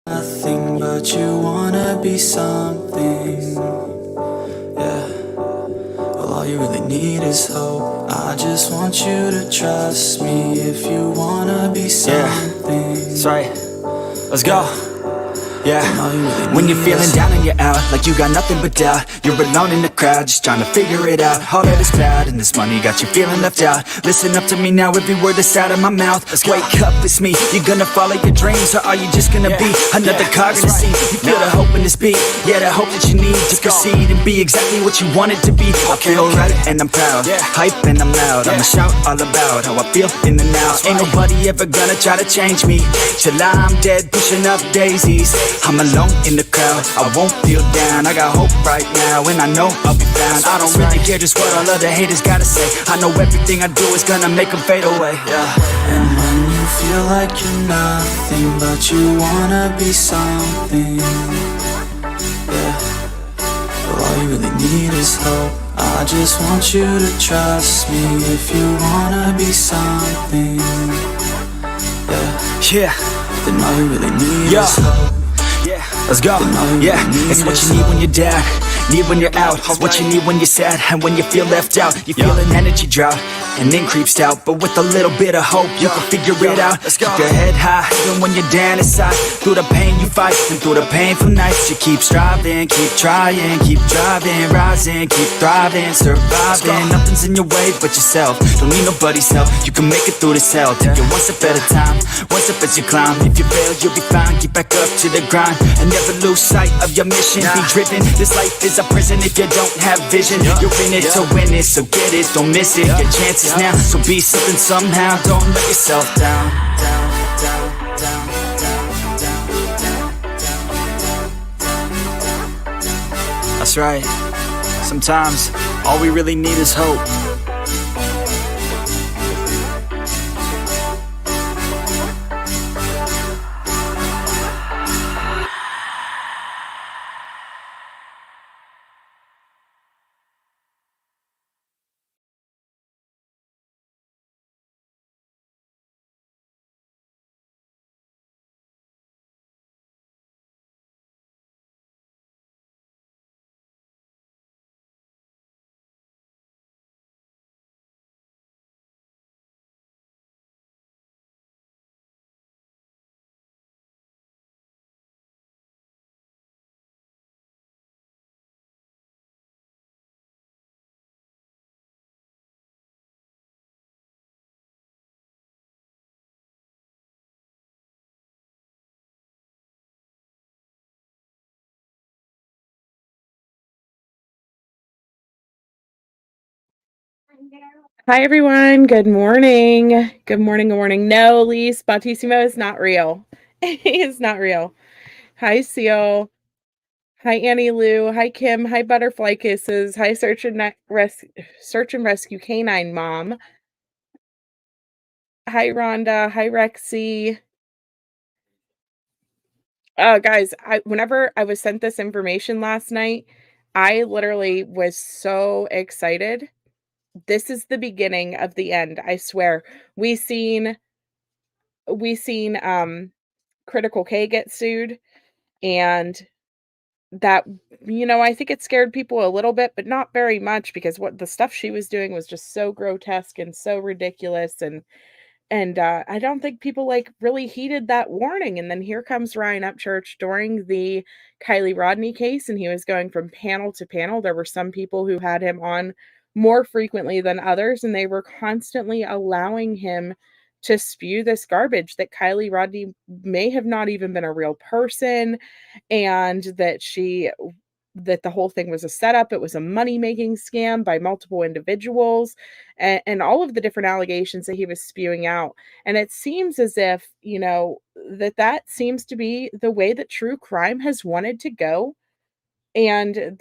Nothing but you wanna be something. Yeah. Well, all you really need is hope. I just want you to trust me if you wanna be something. That's right. Let's go. Yeah, when you're feeling down and you're out, like you got nothing but doubt, you're alone in the crowd, just trying to figure it out. All that is cloud and this money got you feeling left out. Listen up to me now, every word that's out of my mouth. Wake up, it's me, you're gonna follow your dreams, or are you just gonna be another cog in the scene? You feel the hope in this beat, yeah, the hope that you need to proceed and be exactly what you want it to be. I feel right and I'm proud, hype and I'm loud, I'ma shout all about how I feel in the now. Ain't nobody ever gonna try to change me, till I'm dead pushing up daisies. I'm alone in the crowd, I won't feel down. I got hope right now, and I know I'll be found. I don't really care just what all other haters gotta say. I know everything I do is gonna make them fade away, And when you feel like you're nothing, but you wanna be something, well, all you really need is hope. I just want you to trust me if you wanna be something, then all you really need is hope. Let's go, it's what you need when you're down, need when you're out. It's what you need when you're sad and when you feel left out. You feel an energy drought and then creeps out, but with a little bit of hope you can figure it out. Keep your head high even when you're down inside. Through the pain you fight and through the painful nights you keep striving, keep trying, keep driving, rising, keep thriving, surviving. Nothing's in your way but yourself, don't need nobody's help. You can make it through this hell, take it one step at a time, one step as you climb. If you fail you'll be fine, get back up to the grind and never lose sight of your mission. Be driven, this life is a prison if you don't have vision. You're in it to win it, so get it, don't miss it. Your chances now, so be something somehow. Don't let yourself down. That's right. Sometimes all we really need is hope. Hi everyone. Good morning. Good morning. Good morning. No, Elise Bautissimo is not real. He is not real. Hi, Seal. Hi, Annie Lou. Hi, Kim. Hi, Butterfly Kisses. Hi, Search and Rescue Canine Mom. Hi, Rhonda. Hi, Rexy. Guys, whenever I was sent this information last night, I literally was so excited. This is the beginning of the end. I swear. We seen we seen Critical K get sued, and that I think it scared people a little bit, but not very much, because what the stuff she was doing was just so grotesque and so ridiculous, and I don't think people like really heeded that warning. And then here comes Ryan Upchurch during the Kiely Rodni case, and he was going from panel to panel. There were some people who had him on more frequently than others, and they were constantly allowing him to spew this garbage that Kiely Rodni may have not even been a real person, and that the whole thing was a setup. It was a money-making scam by multiple individuals, and all of the different allegations that he was spewing out. And it seems as if, that seems to be the way that true crime has wanted to go, and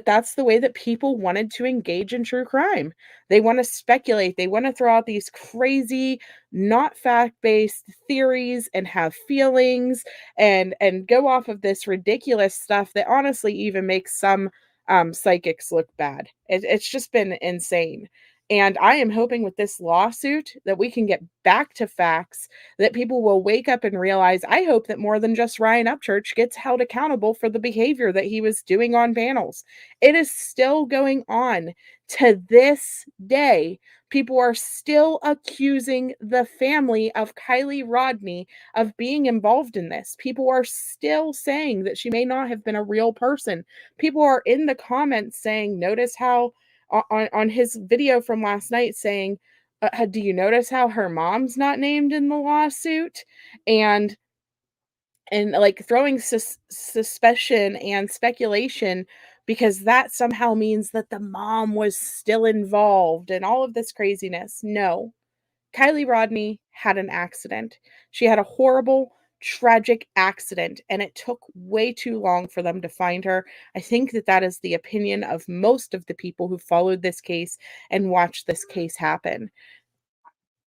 that's the way that people wanted to engage in true crime. They want to speculate, they want to throw out these crazy, not fact-based theories and have feelings, and go off of this ridiculous stuff that honestly even makes some psychics look bad. It's just been insane. And I am hoping with this lawsuit that we can get back to facts, that people will wake up and realize. I hope that more than just Ryan Upchurch gets held accountable for the behavior that he was doing on panels. It is still going on to this day. People are still accusing the family of Kiely Rodni of being involved in this. People are still saying that she may not have been a real person. People are in the comments saying, notice how on his video from last night saying, "Do you notice how her mom's not named in the lawsuit?" And like throwing suspicion and speculation because that somehow means that the mom was still involved and all of this craziness. No, Kiely Rodni had an accident. She had a horrible, tragic accident, and it took way too long for them to find her. I think that that is the opinion of most of the people who followed this case and watched this case happen.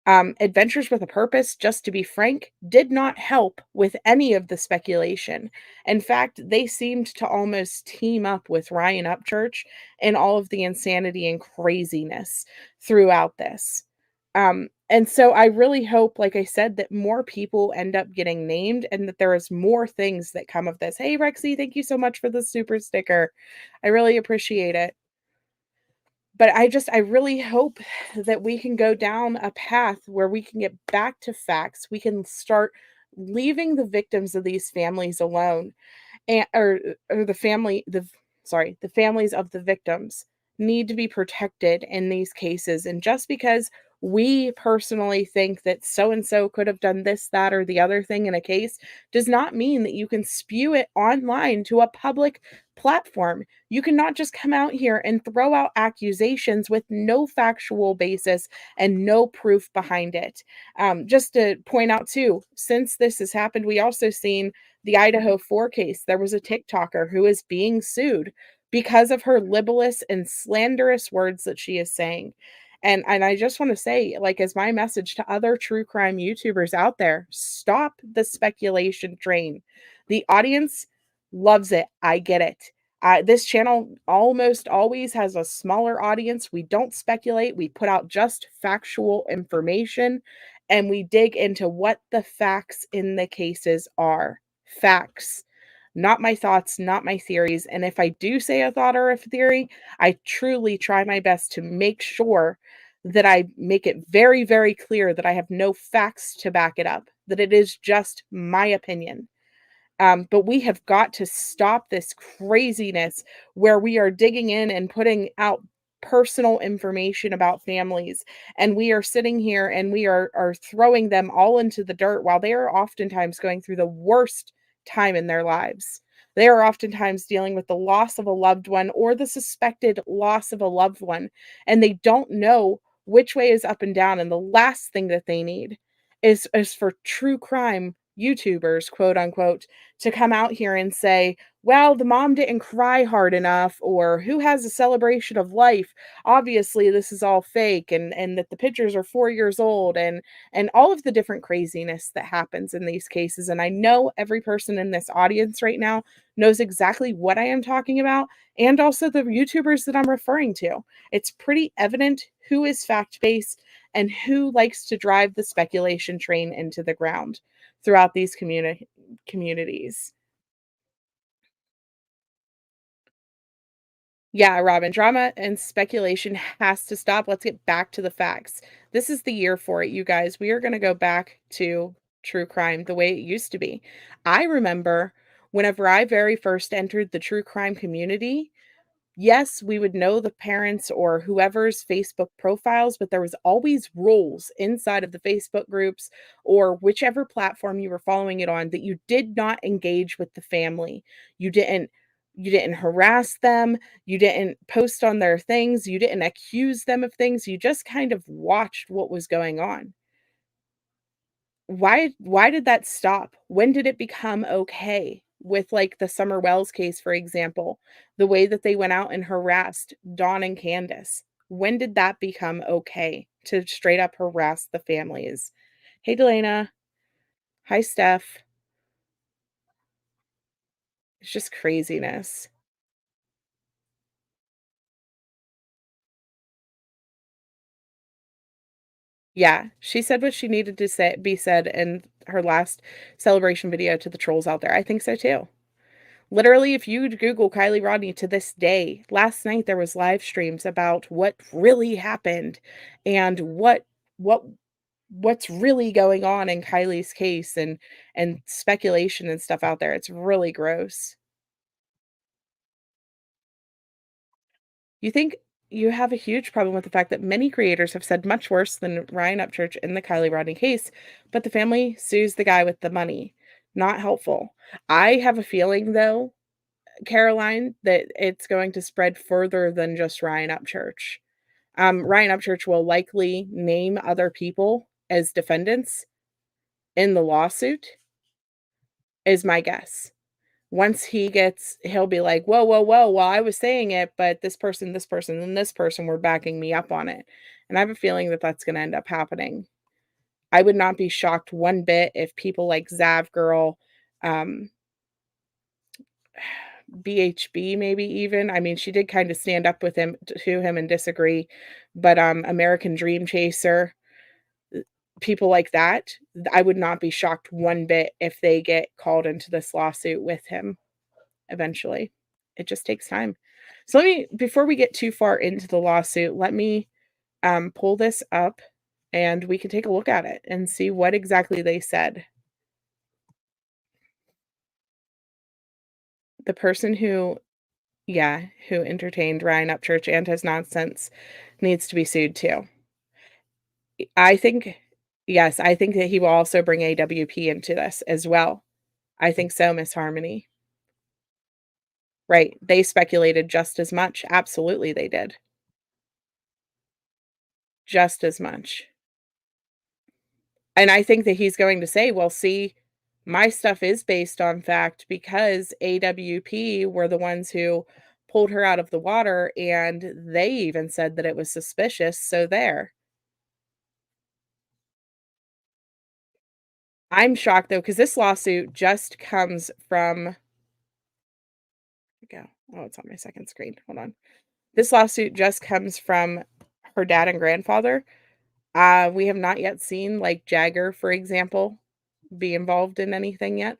Adventures with a Purpose, just to be frank, did not help with any of the speculation. In fact, they seemed to almost team up with Ryan Upchurch in all of the insanity and craziness throughout this. And so I really hope, like I said, that more people end up getting named and that there is more things that come of this. Hey, Rexy, thank you so much for the super sticker. I really appreciate it. But I really hope that we can go down a path where we can get back to facts. We can start leaving the victims of these families alone, and or the families of the victims need to be protected in these cases. And just because we personally think that so and so could have done this, that, or the other thing in a case does not mean that you can spew it online to a public platform. You cannot just come out here and throw out accusations with no factual basis and no proof behind it. Just to point out too, since this has happened, we also seen the Idaho 4 case. There was a TikToker who is being sued because of her libelous and slanderous words that she is saying. And I just want to say, like, as my message to other true crime YouTubers out there, stop the speculation train. The audience loves it. I get it. This channel almost always has a smaller audience. We don't speculate. We put out just factual information and we dig into what the facts in the cases are. Facts, not my thoughts, not my theories. And if I do say a thought or a theory, I truly try my best to make sure that I make it very, very clear that I have no facts to back it up, that it is just my opinion. But we have got to stop this craziness where we are digging in and putting out personal information about families. And we are sitting here and we are throwing them all into the dirt while they are oftentimes going through the worst time in their lives. They are oftentimes dealing with the loss of a loved one or the suspected loss of a loved one, and they don't know which way is up and down. And the last thing that they need is for true crime YouTubers, quote unquote, to come out here and say, well, the mom didn't cry hard enough, or who has a celebration of life? Obviously, this is all fake, and that the pictures are 4 years old, and all of the different craziness that happens in these cases. And I know every person in this audience right now knows exactly what I am talking about, and also the YouTubers that I'm referring to. It's pretty evident who is fact-based and who likes to drive the speculation train into the ground throughout these communities. Yeah, Robin, drama and speculation has to stop. Let's get back to the facts. This is the year for it, you guys. We are going to go back to true crime the way it used to be. I remember whenever I very first entered the true crime community, yes, we would know the parents or whoever's Facebook profiles, but there was always rules inside of the Facebook groups or whichever platform you were following it on that you did not engage with the family. You didn't you didn't harass them, you didn't post on their things, you didn't accuse them of things, you just kind of watched what was going on. Why did that stop? When did it become okay? With, like, the Summer Wells case, for example, the way that they went out and harassed Dawn and Candace. When did that become okay to straight up harass the families? Hey, Delana. Hi, Steph. It's just craziness. Yeah, she said what she needed to say be said in her last celebration video to the trolls out there. I think so too. Literally, if you Google Kiely Rodni to this day, last night there was live streams about what really happened and what what's really going on in Kylie's case and speculation and stuff out there. It's really gross. You think you have a huge problem with the fact that many creators have said much worse than Ryan Upchurch in the Kiely Rodni case, but the family sues the guy with the money. Not helpful. I have a feeling though, Caroline, that it's going to spread further than just Ryan Upchurch. Ryan Upchurch will likely name other people as defendants in the lawsuit, is my guess. Once he'll be like, "Whoa, whoa, whoa, well, I was saying it, but this person, and this person were backing me up on it." And I have a feeling that that's gonna end up happening. I would not be shocked one bit if people like Zav Girl, um, BHB maybe even. I mean, she did kinda stand up with him to him and disagree, but, American Dream Chaser, people like that, I would not be shocked one bit if they get called into this lawsuit with him eventually. It just takes time. So let me before we get too far into the lawsuit, let me, pull this up, and we can take a look at it and see what exactly they said. The person who yeah, who entertained Ryan Upchurch and his nonsense needs to be sued too. I think yes, I think that he will also bring AWP into this as well. I think so, Miss Harmony. Right, they speculated just as much. Absolutely, they did. Just as much. And I think that he's going to say, "Well, see, my stuff is based on fact because AWP were the ones who pulled her out of the water, and they even said that it was suspicious, so there." I'm shocked though, because this lawsuit just comes from go. Oh, it's on my second screen. Hold on. This lawsuit just comes from her dad and grandfather. We have not yet seen, like, Jagger, for example, be involved in anything yet.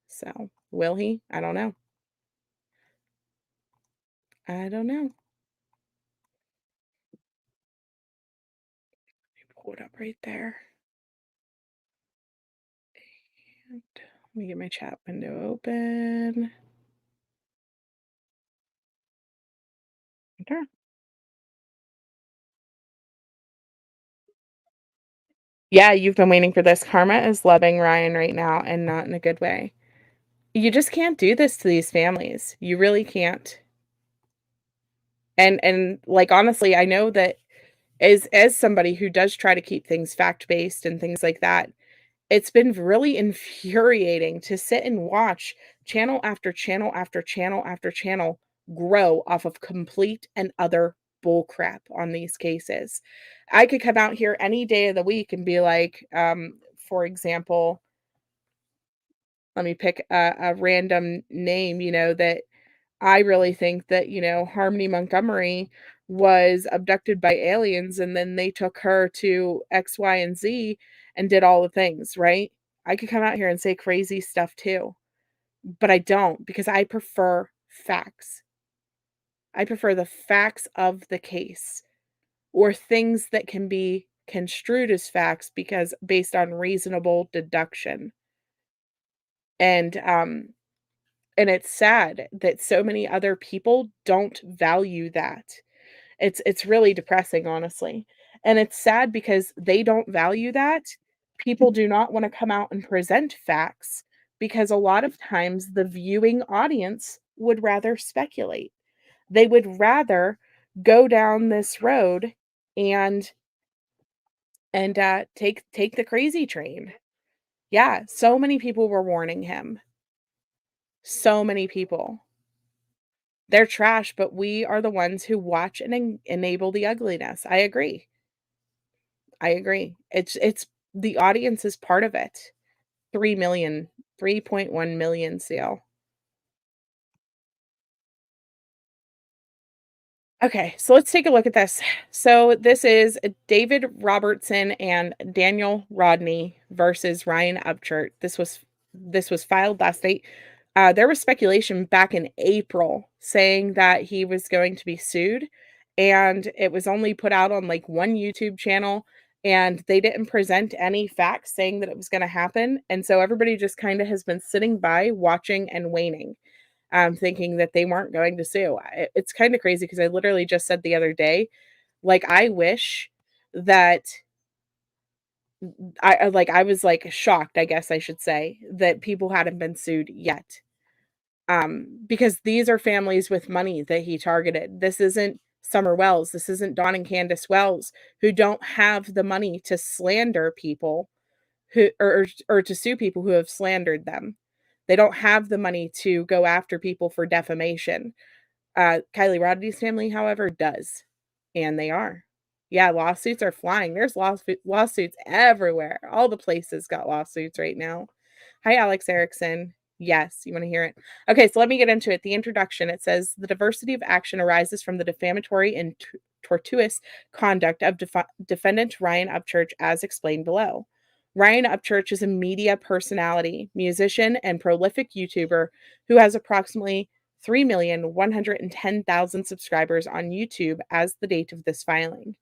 So, will he? I don't know. I don't know. Pull it up right there. And let me get my chat window open. Okay. Yeah, you've been waiting for this. Karma is loving Ryan right now and not in a good way. You just can't do this to these families. You really can't. And like honestly, I know that as somebody who does try to keep things fact-based and things like that, it's been really infuriating to sit and watch channel after channel after channel after channel grow off of complete and utter bullcrap on these cases. I could come out here any day of the week and be like, for example, let me pick a random name, that I really think that, Harmony Montgomery was abducted by aliens and then they took her to X, Y, and Z and did all the things, right? I could come out here and say crazy stuff too, but I don't because I prefer facts. I prefer the facts of the case or things that can be construed as facts because based on reasonable deduction. And and it's sad that so many other people don't value that. It's really depressing, honestly, and it's sad because they don't value that. People do not wanna come out and present facts because a lot of times the viewing audience would rather speculate. They would rather go down this road and take the crazy train. Yeah, so many people were warning him. So many people. They're trash, but we are the ones who watch and enable the ugliness. I agree. I agree. It's the audience is part of it. 3,000,000, 3.1 million seal. Okay, so let's take a look at this. So this is David Robertson and Daniel Rodney versus Ryan Upchurch. This was filed last night. There was speculation back in April saying that he was going to be sued, and it was only put out on like one YouTube channel, and they didn't present any facts saying that it was going to happen. And so everybody just kind of has been sitting by, watching and waiting, thinking that they weren't going to sue. It's kind of crazy because I literally just said the other day, like, I wish that I was like shocked, I guess I should say, that people hadn't been sued yet. Because these are families with money that he targeted. This isn't Summer Wells. This isn't Don and Candace Wells, who don't have the money to slander people or to sue people who have slandered them. They don't have the money to go after people for defamation. Kiely Rodni's family, however, does, and they are. Yeah, lawsuits are flying. There's lawsuits everywhere. All the places got lawsuits right now. Hi, Alex Erickson. Yes, you wanna hear it? Okay, so let me get into it. The introduction, it says, "The diversity of action arises from the defamatory and tortuous conduct of defendant Ryan Upchurch as explained below. Ryan Upchurch is a media personality, musician, and prolific YouTuber who has approximately 3,110,000 subscribers on YouTube as the date of this filing.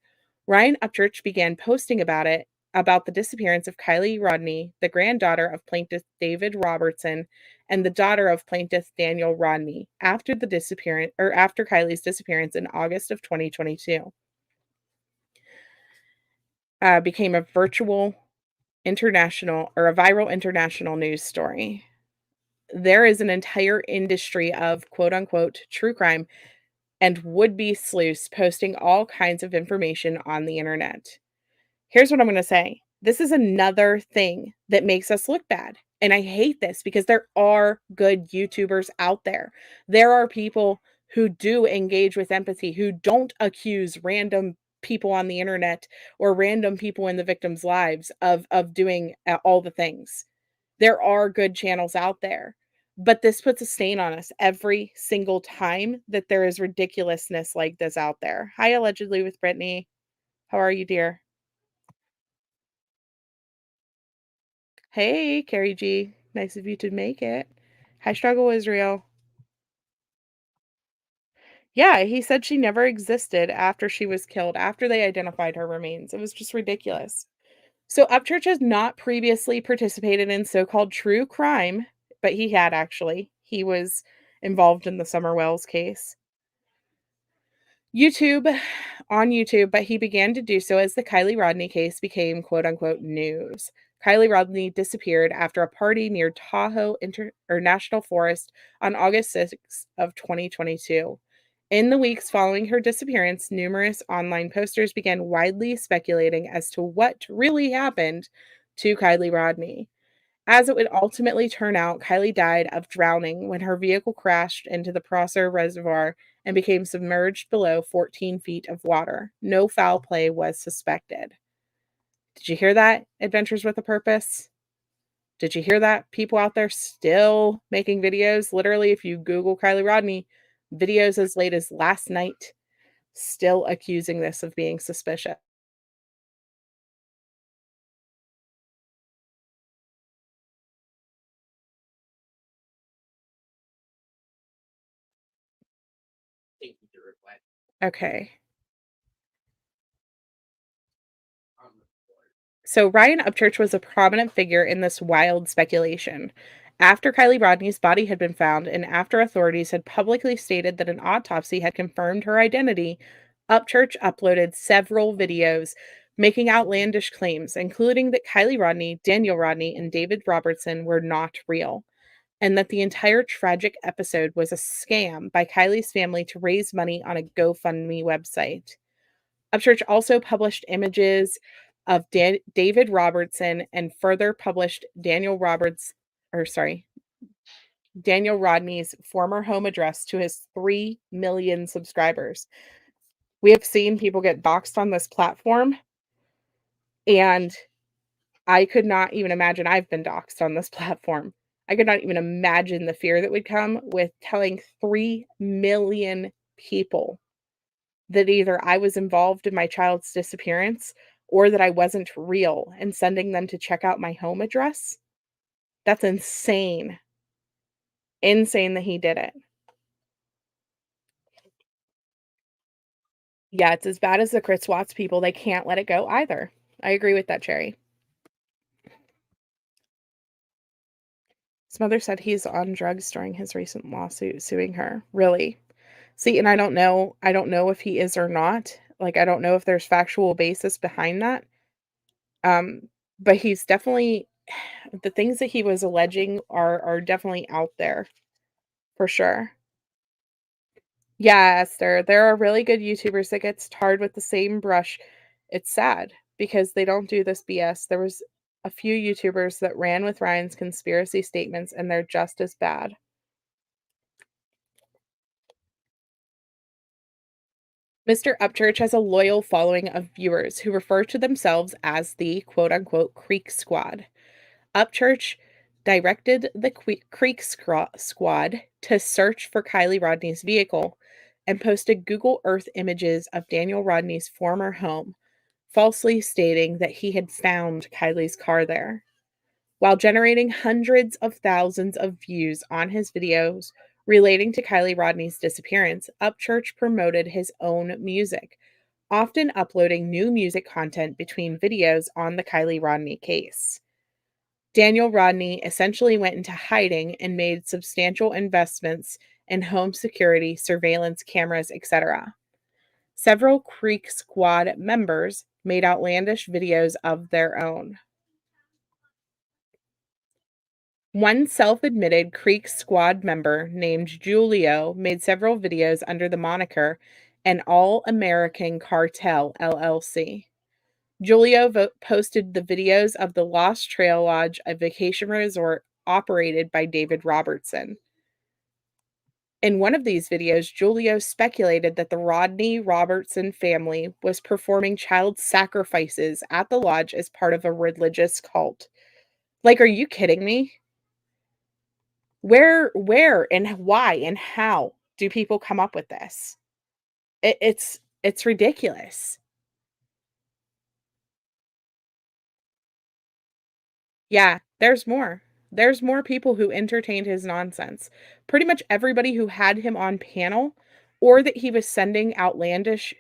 Ryan Upchurch began posting about the disappearance of Kiely Rodni, the granddaughter of plaintiff David Robertson and the daughter of plaintiff Daniel Rodni, after Kiely's disappearance in August of 2022, became a viral international news story. There is an entire industry of quote unquote true crime and would-be sleuths posting all kinds of information on the internet. Here's what I'm gonna say. This is another thing that makes us look bad, and I hate this because there are good YouTubers out there. There are people who do engage with empathy, who don't accuse random people on the internet or random people in the victims' lives of doing, all the things. There are good channels out there, but this puts a stain on us every single time that there is ridiculousness like this out there. Hi, allegedly with Brittany. How are you, dear? Hey, Carrie G. Nice of you to make it. Hi, Struggle Israel. Yeah, he said she never existed after she was killed, after they identified her remains. It was just ridiculous. So Upchurch has not previously participated in so-called true crime, but he had actually. He was involved in the Summer Wells case. YouTube on YouTube, but he began to do so as the Kiely Rodni case became quote unquote news. Kiely Rodni disappeared after a party near Tahoe National Forest on August 6th of 2022. In the weeks following her disappearance, numerous online posters began widely speculating as to what really happened to Kiely Rodni. As it would ultimately turn out, Kiely died of drowning when her vehicle crashed into the Prosser Reservoir and became submerged below 14 feet of water. No foul play was suspected. Did you hear that, Adventures with a Purpose? Did you hear that? People out there still making videos. Literally, if you Google Kiely Rodni, videos as late as last night, still accusing this of being suspicious. Okay. So Ryan Upchurch was a prominent figure in this wild speculation. After Kiely Rodni's body had been found and after authorities had publicly stated that an autopsy had confirmed her identity, Upchurch uploaded several videos making outlandish claims, including that Kiely Rodni, Daniel Rodni, and David Robertson were not real, and that the entire tragic episode was a scam by Kiely's family to raise money on a GoFundMe website. Upchurch also published images of David Robertson and further published Daniel Rodney's former home address to his 3 million subscribers. We have seen people get doxxed on this platform, and I could not even imagine. I've been doxxed on this platform. I could not even imagine the fear that would come with telling 3 million people that either I was involved in my child's disappearance or that I wasn't real and sending them to check out my home address. That's insane. Insane that he did it. Yeah, it's as bad as the Chris Watts people, they can't let it go either. I agree with that, Cherry. His mother said he's on drugs during his recent lawsuit suing her. Really? See, and I don't know if he is or not. Like, I don't know if there's factual basis behind that. Um, but he's definitely the things that he was alleging are definitely out there for sure. Yeah, Esther, there are really good YouTubers that gets tarred with the same brush. It's sad because they don't do this BS. There was a few YouTubers that ran with Ryan's conspiracy statements and they're just as bad. Mr. Upchurch has a loyal following of viewers who refer to themselves as the quote unquote Creek Squad. Upchurch directed the Squad to search for Kiely Rodni's vehicle and posted Google Earth images of Daniel Rodney's former home, falsely stating that he had found Kylie's car there. While generating hundreds of thousands of views on his videos relating to Kiely Rodni's disappearance, Upchurch promoted his own music, often uploading new music content between videos on the Kiely Rodni case. Daniel Rodney essentially went into hiding and made substantial investments in home security, surveillance cameras, etc. Several Creek Squad members made outlandish videos of their own. One self admitted Creek Squad member named Julio made several videos under the moniker An All American Cartel LLC. Julio posted the videos of the Lost Trail Lodge, a vacation resort operated by David Robertson. In one of these videos, Julio speculated that the Rodney Robertson family was performing child sacrifices at the lodge as part of a religious cult. Like, are you kidding me? Where, and why, and how do people come up with this? It's ridiculous. Yeah, there's more. There's more people who entertained his nonsense. Pretty much everybody who had him on panel or that he was sending outlandish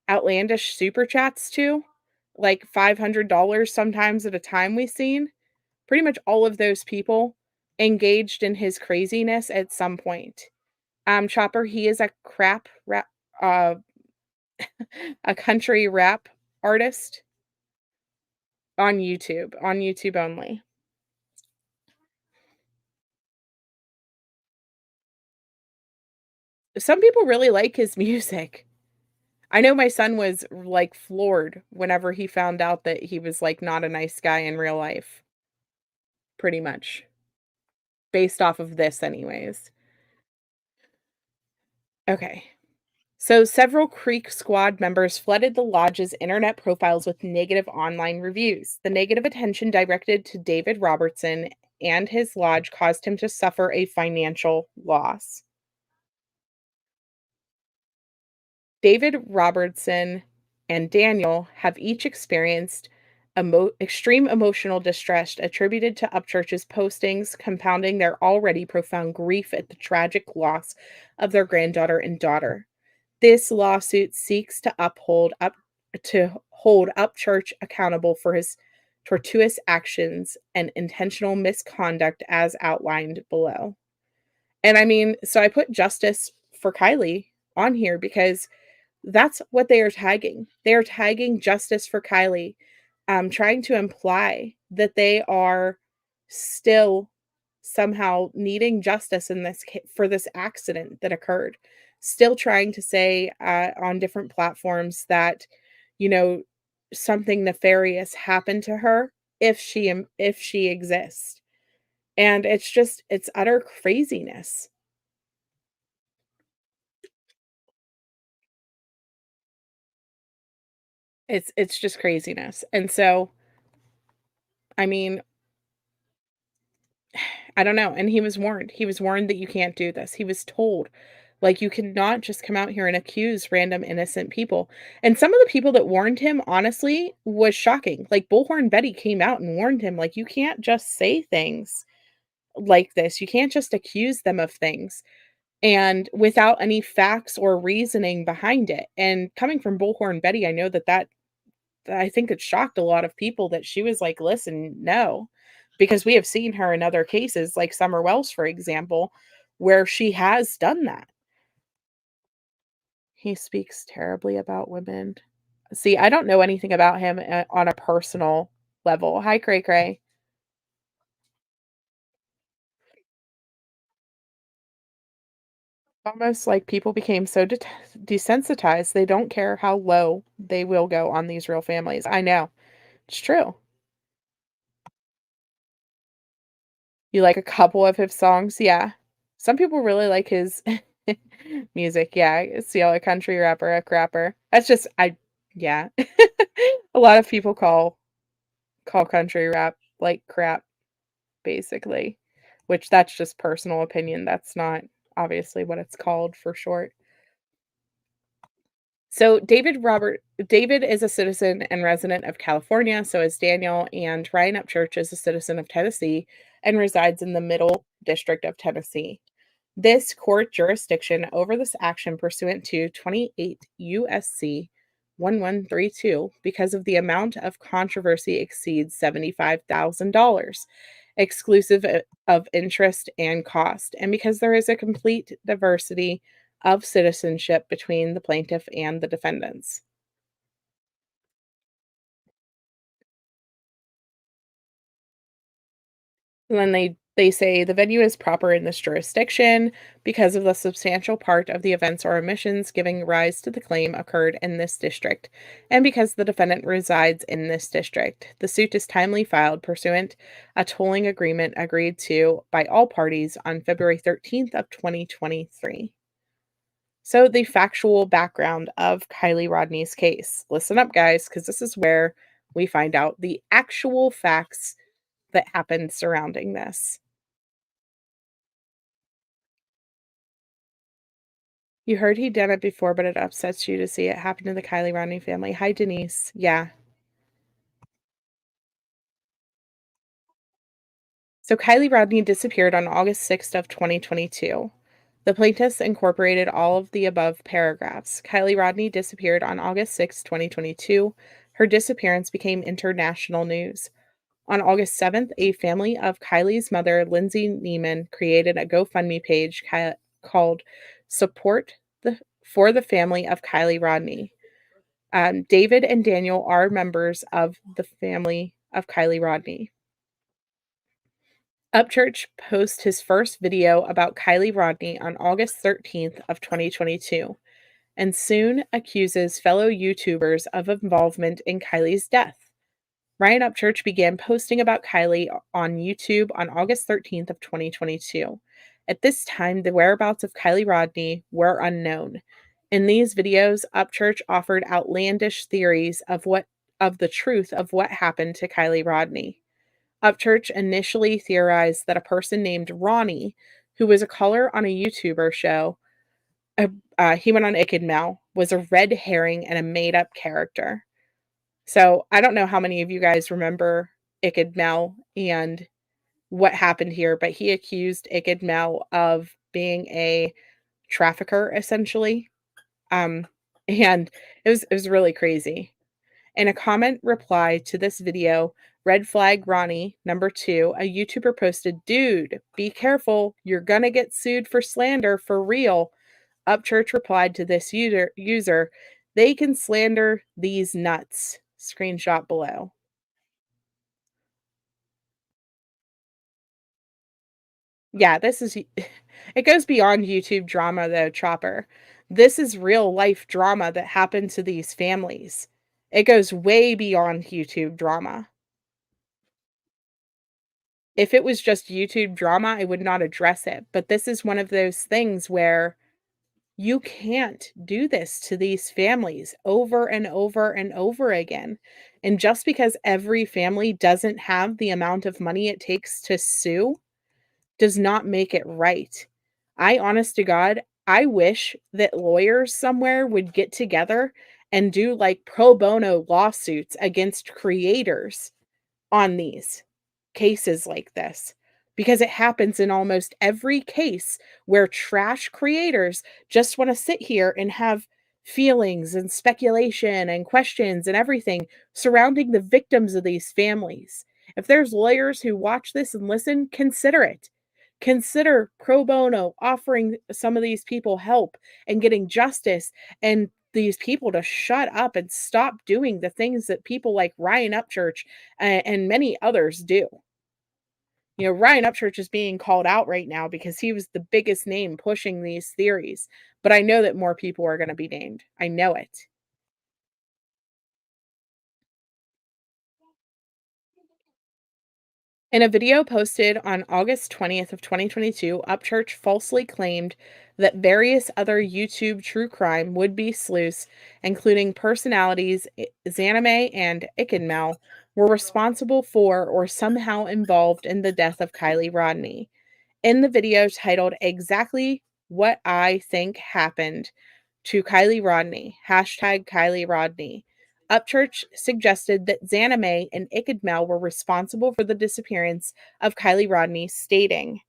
super chats to, like $500 sometimes at a time we've seen. Pretty much all of those people engaged in his craziness at some point. Chopper, he is a crap rap uh a country rap artist on YouTube only. Some people really like his music. I know my son was, like, floored whenever he found out that he was, like, not a nice guy in real life, pretty much, based off of this anyways. Okay. So several Creek Squad members flooded the lodge's internet profiles with negative online reviews. The negative attention directed to David Robertson and his lodge caused him to suffer a financial loss. David Robertson and Daniel have each experienced extreme emotional distress attributed to Upchurch's postings, compounding their already profound grief at the tragic loss of their granddaughter and daughter. This lawsuit seeks to hold Upchurch accountable for his tortuous actions and intentional misconduct as outlined below. And I mean, so I put justice for Kiely on here because that's what they are tagging. They are tagging justice for Kiely, trying to imply that they are still somehow needing justice in for this accident that occurred. Still trying to say on different platforms that, you know, something nefarious happened to her if she exists. And it's utter craziness. It's just craziness. And so, I mean, I don't know, and he was warned. He was warned that you can't do this. He was told, Like, you cannot just come out here and accuse random innocent people. And some of the people that warned him, honestly, was shocking. Like, Bullhorn Betty came out and warned him, like, "You can't just say things like this. You can't just accuse them of things, and without any facts or reasoning behind it." And coming from Bullhorn Betty, I know that I think it shocked a lot of people that she was like, "Listen, no." Because we have seen her in other cases, like Summer Wells, for example, where she has done that. He speaks terribly about women. See, I don't know anything about him, on a personal level. Hi, Cray Cray. Almost like people became so desensitized, they don't care how low they will go on these real families. I know. It's true. You like a couple of his songs? Yeah. Some people really like his music. Yeah, it's the a country rapper, a crapper. That's just I yeah. A lot of people call country rap like crap, basically, which that's just personal opinion. That's not obviously what it's called for short. So David is a citizen and resident of California, so is Daniel, and Ryan Upchurch is a citizen of Tennessee and resides in the Middle District of Tennessee. This court jurisdiction over this action pursuant to 28 USC 1132 because of the amount of controversy exceeds $75,000 exclusive of interest and cost, and because there is a complete diversity of citizenship between the plaintiff and the defendants. And then they say the venue is proper in this jurisdiction because of the substantial part of the events or omissions giving rise to the claim occurred in this district, and because the defendant resides in this district. The suit is timely filed pursuant a tolling agreement agreed to by all parties on February 13th of 2023. So the factual background of Kiely Rodni's case. Listen up, guys, because this is where we find out the actual facts that happened surrounding this. You heard he'd done it before, but it upsets you to see it happen to the Kiely Rodni family. Hi, Denise. Yeah. So Kiely Rodni disappeared on August 6th of 2022. The plaintiffs incorporated all of the above paragraphs. Kiely Rodni disappeared on August 6th, 2022. Her disappearance became international news. On August 7th, a family of Kiely's mother, Lindsay Neiman, created a GoFundMe page called Support for the Family of Kiely Rodni. David and Daniel are members of the family of Kiely Rodni. Upchurch posted his first video about Kiely Rodni on August 13th of 2022 and soon accuses fellow YouTubers of involvement in Kiely's death. Ryan Upchurch began posting about Kiely on YouTube on August 13th of 2022. At this time, the whereabouts of Kiely Rodni were unknown. In these videos, Upchurch offered outlandish theories of the truth of what happened to Kiely Rodni. Upchurch initially theorized that a person named Ronnie, who was a caller on a YouTuber show, he went on Icked Mel, was a red herring and a made-up character. So, I don't know how many of you guys remember Icked Mel and what happened here, but he accused Icked Mel of being a trafficker, essentially, um, and it was really crazy. In a comment reply to this video, Red Flag Ronnie number 2, a YouTuber posted, "Dude, be careful, you're gonna get sued for slander for real." Upchurch replied to this user, "They can slander these nuts." Screenshot below. Yeah, this is it goes beyond YouTube drama though, Chopper. This is real life drama that happened to these families. It goes way beyond YouTube drama. If it was just YouTube drama, I would not address it, but this is one of those things where you can't do this to these families over and over and over again. And just because every family doesn't have the amount of money it takes to sue does not make it right. I honest to God, I wish that lawyers somewhere would get together and do, like, pro bono lawsuits against creators on these cases like this, because it happens in almost every case where trash creators just wanna sit here and have feelings and speculation and questions and everything surrounding the victims of these families. If there's lawyers who watch this and listen, consider it. Consider pro bono offering some of these people help and getting justice, and these people to shut up and stop doing the things that people like Ryan Upchurch and many others do. You know, Ryan Upchurch is being called out right now because he was the biggest name pushing these theories, but I know that more people are gonna be named. I know it. In a video posted on August 20th of 2022, Upchurch falsely claimed that various other YouTube true crime would-be sleuths, including personalities Zanime and Ikenmel, were responsible for or somehow involved in the death of Kiely Rodni. In the video titled "Exactly What I Think Happened to Kiely Rodni," #Kiely Rodni, Upchurch suggested that Zanime and Ikedmel were responsible for the disappearance of Kiely Rodni, stating,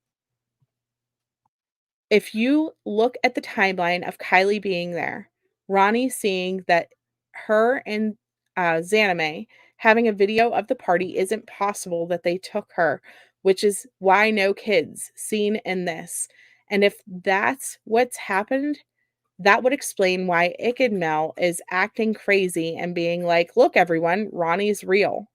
"If you look at the timeline of Kiely being there, Ronnie seeing that her and Zanime having a video of the party isn't possible that they took her, which is why no kids seen in this. And if that's what's happened, that would explain why Ickadmel is acting crazy and being like, 'Look, everyone, Ronnie's real.'"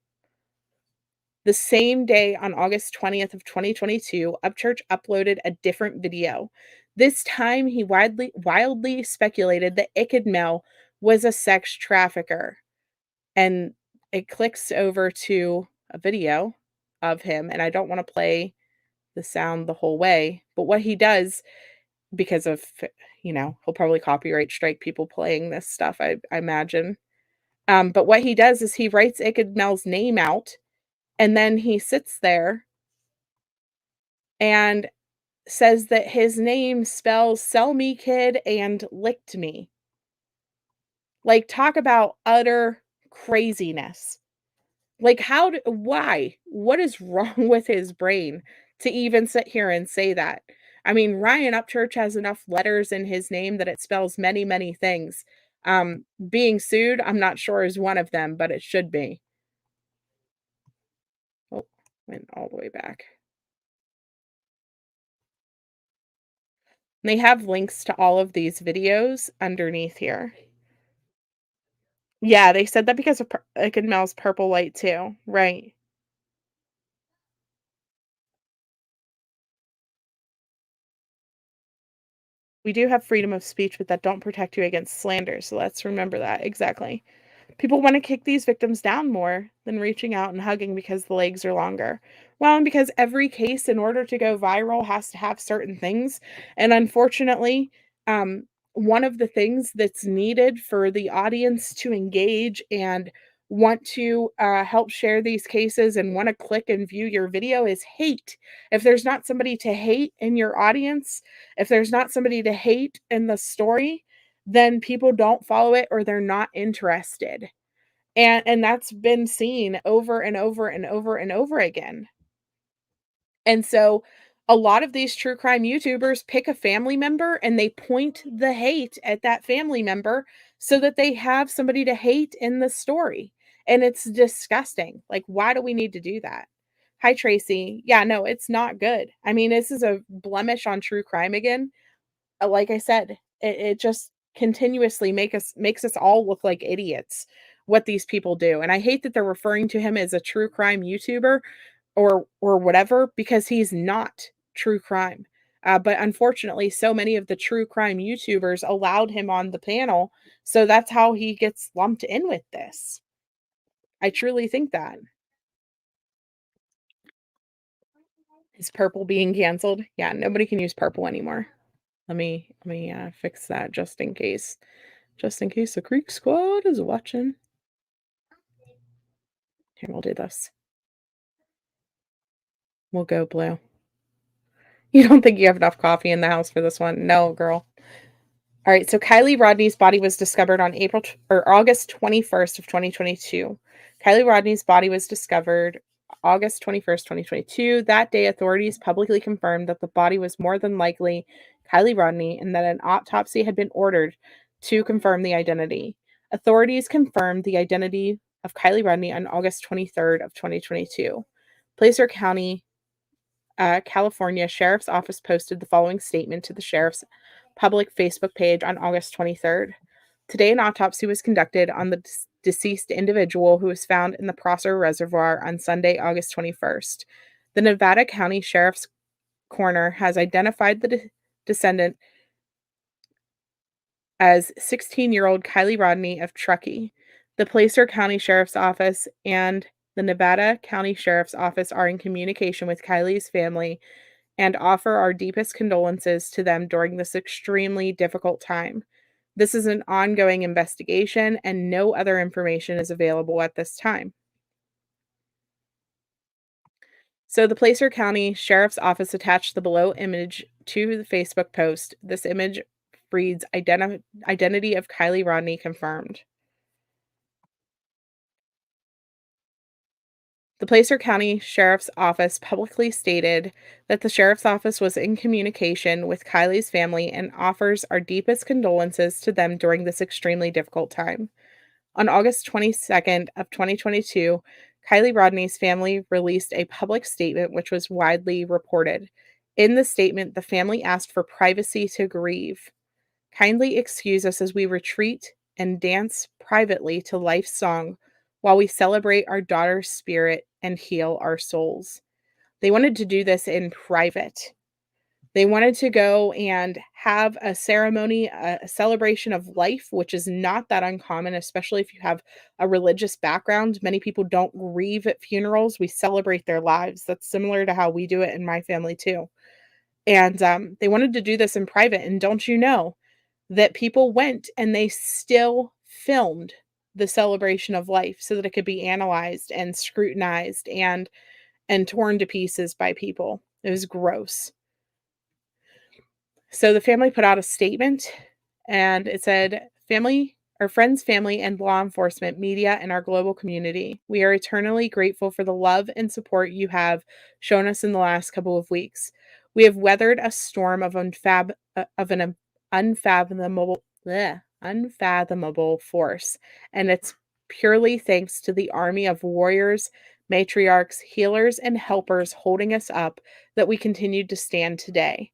The same day on August 20th of 2022, Upchurch uploaded a different video. This time he wildly speculated that Ickadmel was a sex trafficker. And it clicks over to a video of him, and I don't wanna play the sound the whole way, but what he does because of, he'll probably copyright strike people playing this stuff, I imagine. But what he does is he writes Ickadmel's name out, and then he sits there and says that his name spells "sell me kid" and "licked me." Like, talk about utter craziness. Like, why? What is wrong with his brain to even sit here and say that? I mean, Ryan Upchurch has enough letters in his name that it spells many, many things. Being sued, I'm not sure is one of them, but it should be. Oh, went all the way back. They have links to all of these videos underneath here. Yeah, they said that because of it can Mel's purple light too. Right. We do have freedom of speech, but that don't protect you against slander. So let's remember that. Exactly. People want to kick these victims down more than reaching out and hugging because the legs are longer. Well, and because every case, in order to go viral, has to have certain things. And unfortunately, um, one of the things that's needed for the audience to engage and want to help share these cases and want to click and view your video is hate. If there's not somebody to hate in your audience, if there's not somebody to hate in the story, then people don't follow it or they're not interested. And that's been seen over and over and over and over again. And so a lot of these true crime YouTubers pick a family member and they point the hate at that family member so that they have somebody to hate in the story. And it's disgusting. Like, why do we need to do that? Hi, Tracy. Yeah, no, it's not good. I mean, this is a blemish on true crime again. Like I said, it just continuously makes us all look like idiots what these people do, and I hate that they're referring to him as a true crime YouTuber or whatever because he's not true crime. But unfortunately, so many of the true crime YouTubers allowed him on the panel, so that's how he gets lumped in with this. I truly think that. Is purple being canceled? Yeah, nobody can use purple anymore. Let me fix that just in case. Just in case the Creek Squad is watching. Here, we'll do this. We'll go blue. You don't think you have enough coffee in the house for this one? No, girl. All right, so Kiely Rodni's body was discovered on August 21st of 2022. Kiely Rodni's body was discovered August 21st, 2022. That day, authorities publicly confirmed that the body was more than likely Kiely Rodni and that an autopsy had been ordered to confirm the identity. Authorities confirmed the identity of Kiely Rodni on August 23rd of 2022. Placer County California Sheriff's Office posted the following statement to the sheriff's public Facebook page on August 23rd. Today, an autopsy was conducted on the deceased individual who was found in the Prosser Reservoir on Sunday, August 21st. The Nevada County Sheriff's Coroner has identified the descendant as 16-year-old Kiely Rodni of Truckee. The Placer County Sheriff's Office and the Nevada County Sheriff's Office are in communication with Kiely's family and offer our deepest condolences to them during this extremely difficult time. This is an ongoing investigation, and no other information is available at this time. So, the Placer County Sheriff's Office attached the below image to the Facebook post. This image reads Identity of Kiely Rodni confirmed. The Placer County Sheriff's Office publicly stated that the Sheriff's Office was in communication with Kiely's family and offers our deepest condolences to them during this extremely difficult time. On August 22nd of 2022, Kiely Rodni's family released a public statement which was widely reported. In the statement, the family asked for privacy to grieve. Kindly excuse us as we retreat and dance privately to life's song while we celebrate our daughter's spirit and heal our souls. They wanted to do this in private. They wanted to go and have a ceremony, a celebration of life, which is not that uncommon, especially if you have a religious background. Many people don't grieve at funerals. We celebrate their lives. That's similar to how we do it in my family too. And they wanted to do this in private. And don't you know that people went and they still filmed the celebration of life so that it could be analyzed and scrutinized and torn to pieces by people. It was gross. So the family put out a statement and it said, family, our friends, family, and law enforcement, media, and our global community. We are eternally grateful for the love and support you have shown us in the last couple of weeks. We have weathered a storm of an unfathomable force, and it's purely thanks to the army of warriors, matriarchs, healers, and helpers holding us up that we continued to stand today.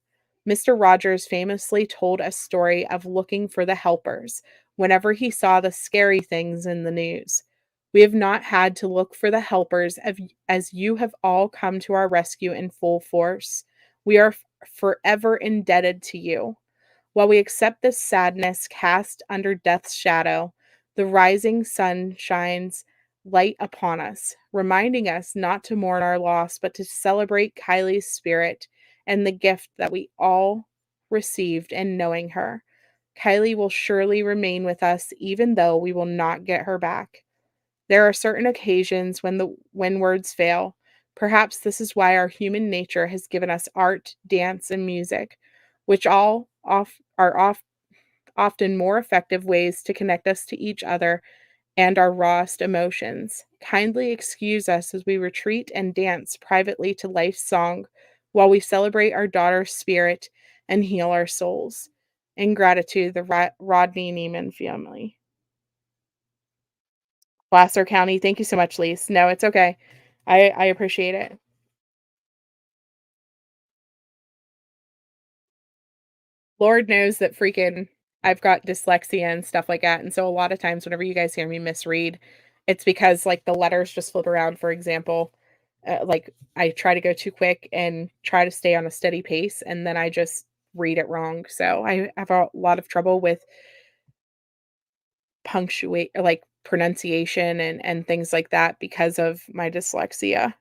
Mr. Rogers famously told a story of looking for the helpers whenever he saw the scary things in the news. We have not had to look for the helpers as you have all come to our rescue in full force. We are forever indebted to you. While we accept this sadness cast under death's shadow, the rising sun shines light upon us, reminding us not to mourn our loss, but to celebrate Kiely's spirit and the gift that we all received in knowing her. Kiely will surely remain with us even though we will not get her back. There are certain occasions when words fail. Perhaps this is why our human nature has given us art, dance, and music, which often more effective ways to connect us to each other and our rawest emotions. Kindly excuse us as we retreat and dance privately to life's song while we celebrate our daughter's spirit and heal our souls. In gratitude, the Rodney Neiman family. Placer County, thank you so much, Lise. No, it's okay. I appreciate it. Lord knows that freaking I've got dyslexia and stuff like that, and so a lot of times whenever you guys hear me misread, it's because, like, the letters just flip around, for example. Like, I try to go too quick and try to stay on a steady pace, and then I just read it wrong, so I have a lot of trouble with like, pronunciation and things like that because of my dyslexia.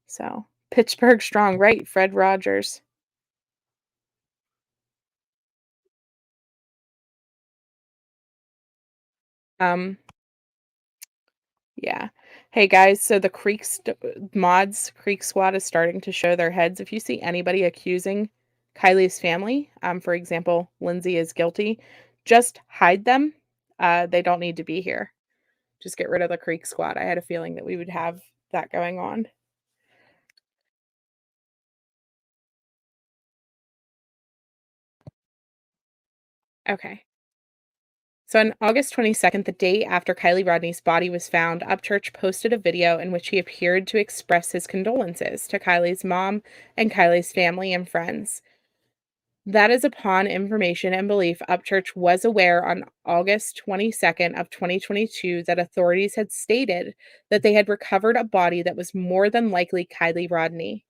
So, Pittsburgh strong, right, Fred Rogers. Um, yeah. Hey guys, so the Creek Squad is starting to show their heads. If you see anybody accusing Kylie's family, for example, Lindsay is guilty, just hide them. They don't need to be here. Just get rid of the Creek Squad. I had a feeling that we would have that going on. Okay. So on August 22nd, the day after Kiely Rodni's body was found, Upchurch posted a video in which he appeared to express his condolences to Kylie's mom and Kylie's family and friends. That is upon information and belief Upchurch was aware on August 22nd of 2022 that authorities had stated that they had recovered a body that was more than likely Kiely Rodni.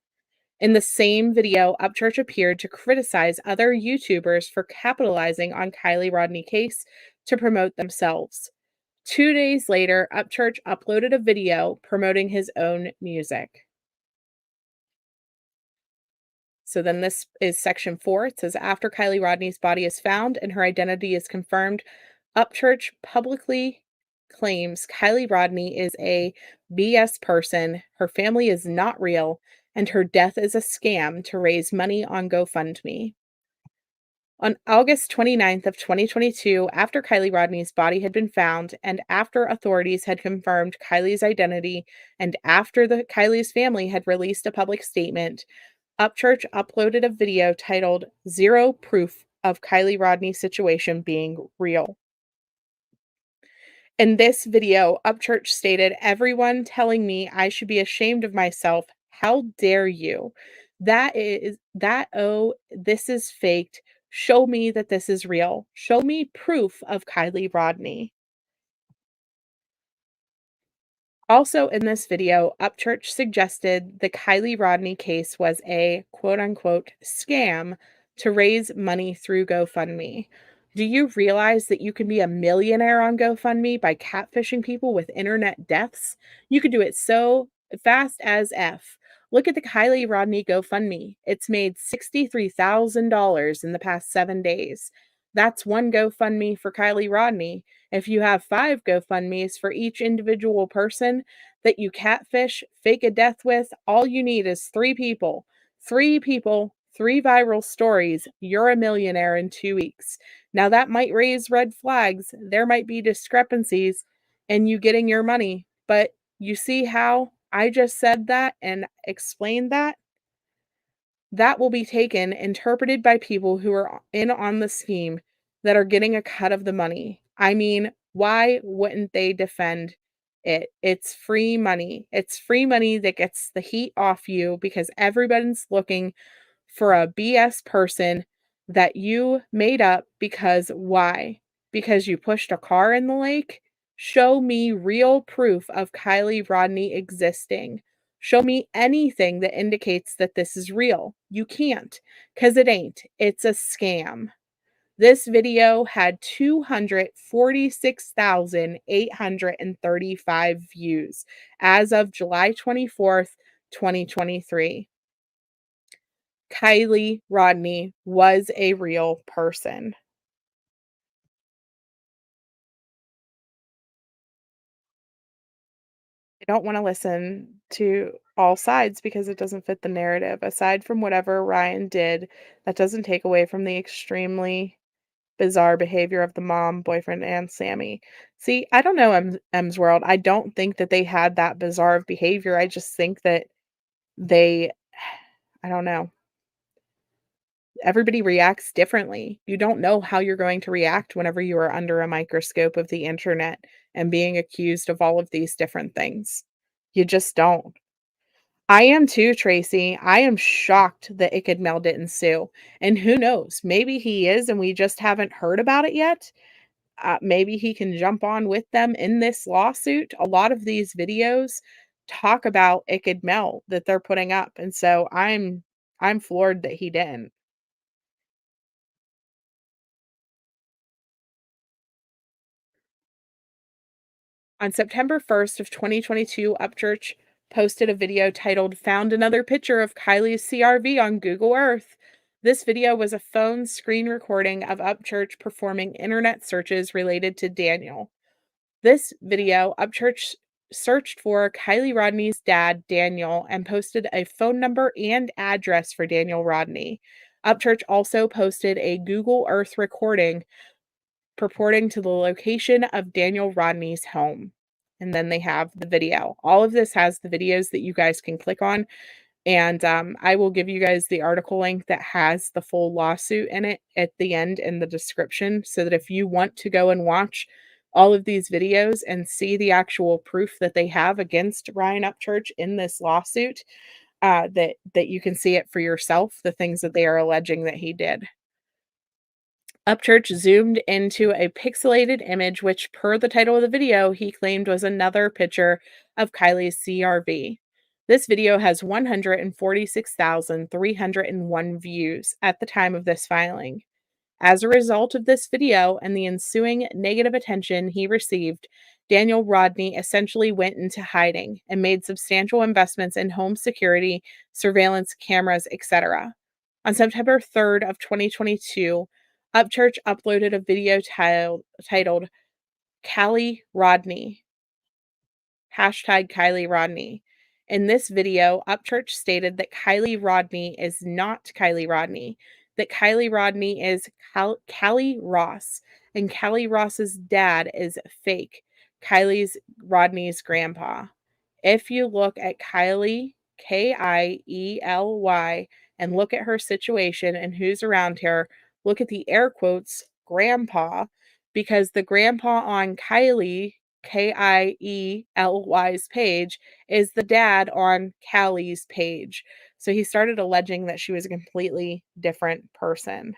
In the same video, Upchurch appeared to criticize other YouTubers for capitalizing on Kiely Rodni case to promote themselves. 2 days later, Upchurch uploaded a video promoting his own music. So then this is section 4. It says, "After Kiely Rodni's body is found and her identity is confirmed, Upchurch publicly claims Kiely Rodni is a BS person, her family is not real, and her death is a scam to raise money on GoFundMe." On August 29th of 2022, after Kiely Rodni's body had been found and after authorities had confirmed Kylie's identity and after the Kylie's family had released a public statement, Upchurch uploaded a video titled Zero Proof of Kiely Rodni's Situation Being Real. In this video, Upchurch stated, "Everyone telling me I should be ashamed of myself. How dare you? This is faked. Show me that this is real. Show me proof of Kiely Rodni." Also in this video, Upchurch suggested the Kiely Rodni case was a quote unquote scam to raise money through GoFundMe. Do you realize that you can be a millionaire on GoFundMe by catfishing people with internet deaths? You could do it so fast as F. Look at the Kiely Rodni GoFundMe. It's made $63,000 in the past 7 days. That's one GoFundMe for Kiely Rodni. If you have 5 GoFundMes for each individual person that you catfish, fake a death with, all you need is 3 people. 3 people, 3 viral stories, you're a millionaire in 2 weeks. Now that might raise red flags. There might be discrepancies in you getting your money, but you see how I just said that and explained that? That will be taken, interpreted by people who are in on the scheme that are getting a cut of the money. I mean, why wouldn't they defend it? It's free money. It's free money that gets the heat off you because everybody's looking for a BS person that you made up because why? Because you pushed a car in the lake? Show me real proof of Kiely Rodni existing. Show me anything that indicates that this is real. You can't, because it ain't. It's a scam. This video had 246,835 views as of July 24th, 2023. Kiely Rodni was a real person. I don't wanna listen to all sides because it doesn't fit the narrative. Aside from whatever Ryan did, that doesn't take away from the extremely bizarre behavior of the mom, boyfriend, and Sammy. See, I don't know M's World. I don't think that they had that bizarre of behavior. I just think that they I don't know. Everybody reacts differently. You don't know how you're going to react whenever you are under a microscope of the internet and being accused of all of these different things. You just don't. I am too, Tracy. I am shocked that Mel didn't sue. And who knows? Maybe he is, and we just haven't heard about it yet. Maybe he can jump on with them in this lawsuit. A lot of these videos talk about Mel that they're putting up, and so I'm floored that he didn't. On September 1st of 2022, Upchurch posted a video titled "Found Another Picture of Kylie's CRV on Google Earth." This video was a phone screen recording of Upchurch performing internet searches related to Daniel. This video, Upchurch searched for Kiely Rodni's dad, Daniel, and posted a phone number and address for Daniel Rodni. Upchurch also posted a Google Earth recording purporting to the location of Daniel Rodni's home. And then they have the video. All of this has the videos that you guys can click on. And I will give you guys the article link that has the full lawsuit in it at the end in the description so that if you want to go and watch all of these videos and see the actual proof that they have against Ryan Upchurch in this lawsuit, that you can see it for yourself, the things that they are alleging that he did. Upchurch zoomed into a pixelated image, which, per the title of the video, he claimed was another picture of Kiely's CRV. This video has 146,301 views at the time of this filing. As a result of this video and the ensuing negative attention he received, Daniel Rodni essentially went into hiding and made substantial investments in home security, surveillance cameras, etc. On September 3rd of 2022, Upchurch uploaded a video titled Kiely Rodni, hashtag Kiely Rodni. In this video, Upchurch stated that Kiely Rodni is not Kiely Rodni, that Kiely Rodni is Callie Ross, and Callie Ross's dad is fake, Kiely's Rodni's grandpa. If you look at Kiely, Kiely, and look at her situation and who's around her, look at the air quotes, grandpa, because the grandpa on Kiely, Kiely's page is the dad on Callie's page. So he started alleging that she was a completely different person.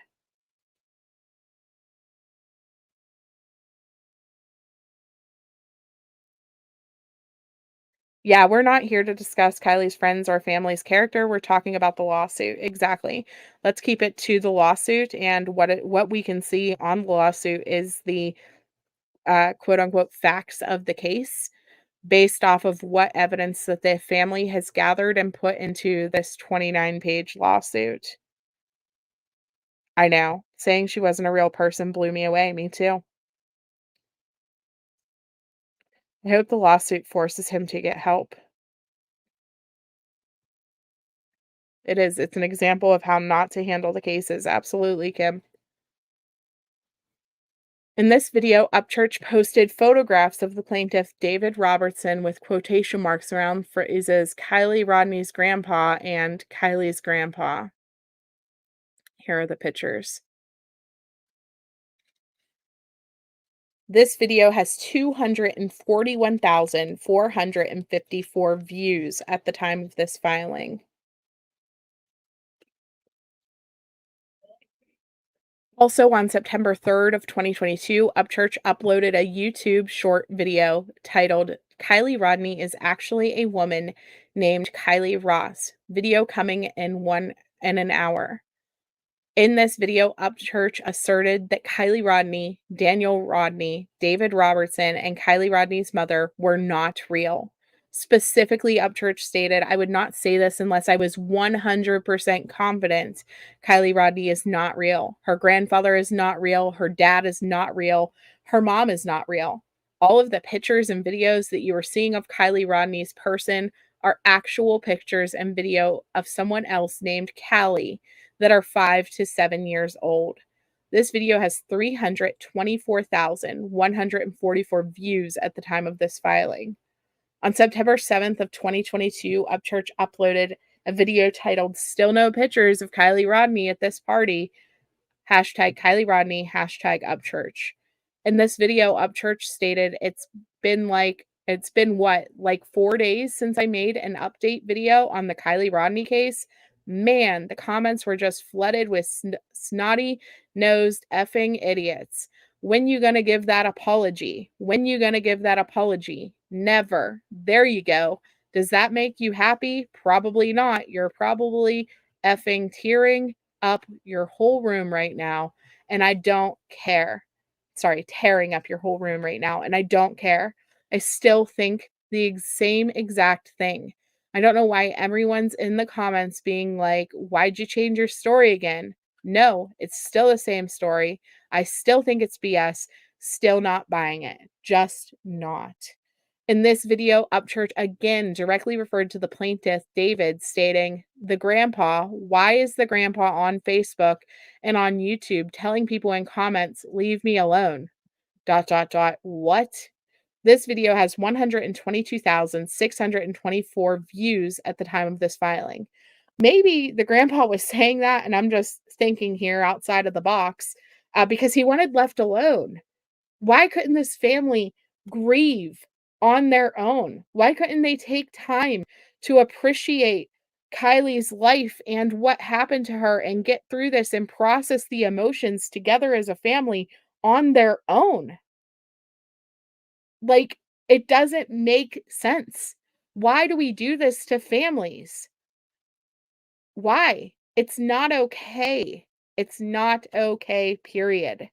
Yeah, we're not here to discuss Kylie's friends or family's character. We're talking about the lawsuit. Exactly. Let's keep it to the lawsuit, and what we can see on the lawsuit is the quote unquote facts of the case based off of what evidence that the family has gathered and put into this 29-page lawsuit. I know. Saying she wasn't a real person blew me away. Me too. I hope the lawsuit forces him to get help. It is. It's an example of how not to handle the cases. Absolutely, Kim. In this video, Upchurch posted photographs of the plaintiff, David Robertson, with quotation marks around phrases Kiely Rodni's grandpa and Kylie's grandpa. Here are the pictures. This video has 241,454 views at the time of this filing. Also on September 3rd of 2022, Upchurch uploaded a YouTube short video titled Kiely Rodni is actually a woman named Kiely Ross. Video coming in an hour. In this video, Upchurch asserted that Kiely Rodni, Daniel Rodni, David Robertson, and Kiely Rodni's mother were not real. Specifically, Upchurch stated, I would not say this unless I was 100% confident Kiely Rodni is not real. Her grandfather is not real. Her dad is not real. Her mom is not real. All of the pictures and videos that you are seeing of Kiely Rodni's person are actual pictures and video of someone else named Callie that are 5 to 7 years old. This video has 324,144 views at the time of this filing. On September 7th of 2022, Upchurch uploaded a video titled Still No Pictures of Kiely Rodni at This Party, hashtag Kiely Rodni, hashtag Upchurch. In this video, Upchurch stated it's been what, like 4 days since I made an update video on the Kiely Rodni case. Man, the comments were just flooded with snotty-nosed effing idiots. When you gonna give that apology? When you gonna give that apology? Never. There you go. Does that make you happy? Probably not. You're probably effing tearing up your whole room right now, and I don't care. Sorry, tearing up your whole room right now, and I don't care. I still think the same exact thing. I don't know why everyone's in the comments being like, "Why'd you change your story again?" No, it's still the same story. I still think it's BS. Still not buying it. Just not. In this video, Upchurch again directly referred to the plaintiff, David, stating, "The grandpa, why is the grandpa on Facebook and on YouTube telling people in comments, 'Leave me alone?' Dot, dot, dot. What?" This video has 122,624 views at the time of this filing. Maybe the grandpa was saying that, and I'm just thinking here outside of the box because he wanted left alone. Why couldn't this family grieve on their own? Why couldn't they take time to appreciate Kiely's life and what happened to her and get through this and process the emotions together as a family on their own? Like, it doesn't make sense. Why do we do this to families? Why? It's not okay. It's not okay, period.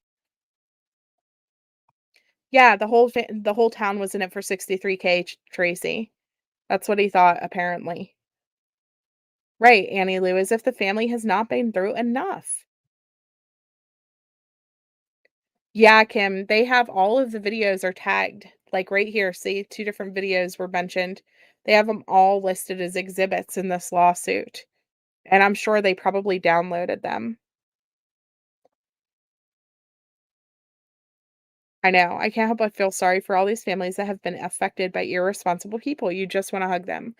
Yeah, the whole town was in it for 63K, Tracy. That's what he thought, apparently. Right, Annie Lou, as if the family has not been through enough. Yeah, Kim, they have all of the videos are tagged, like, right here, see, 2 different videos were mentioned. They have them all listed as exhibits in this lawsuit, and I'm sure they probably downloaded them. I know, I can't help but feel sorry for all these families that have been affected by irresponsible people, you just wanna hug them.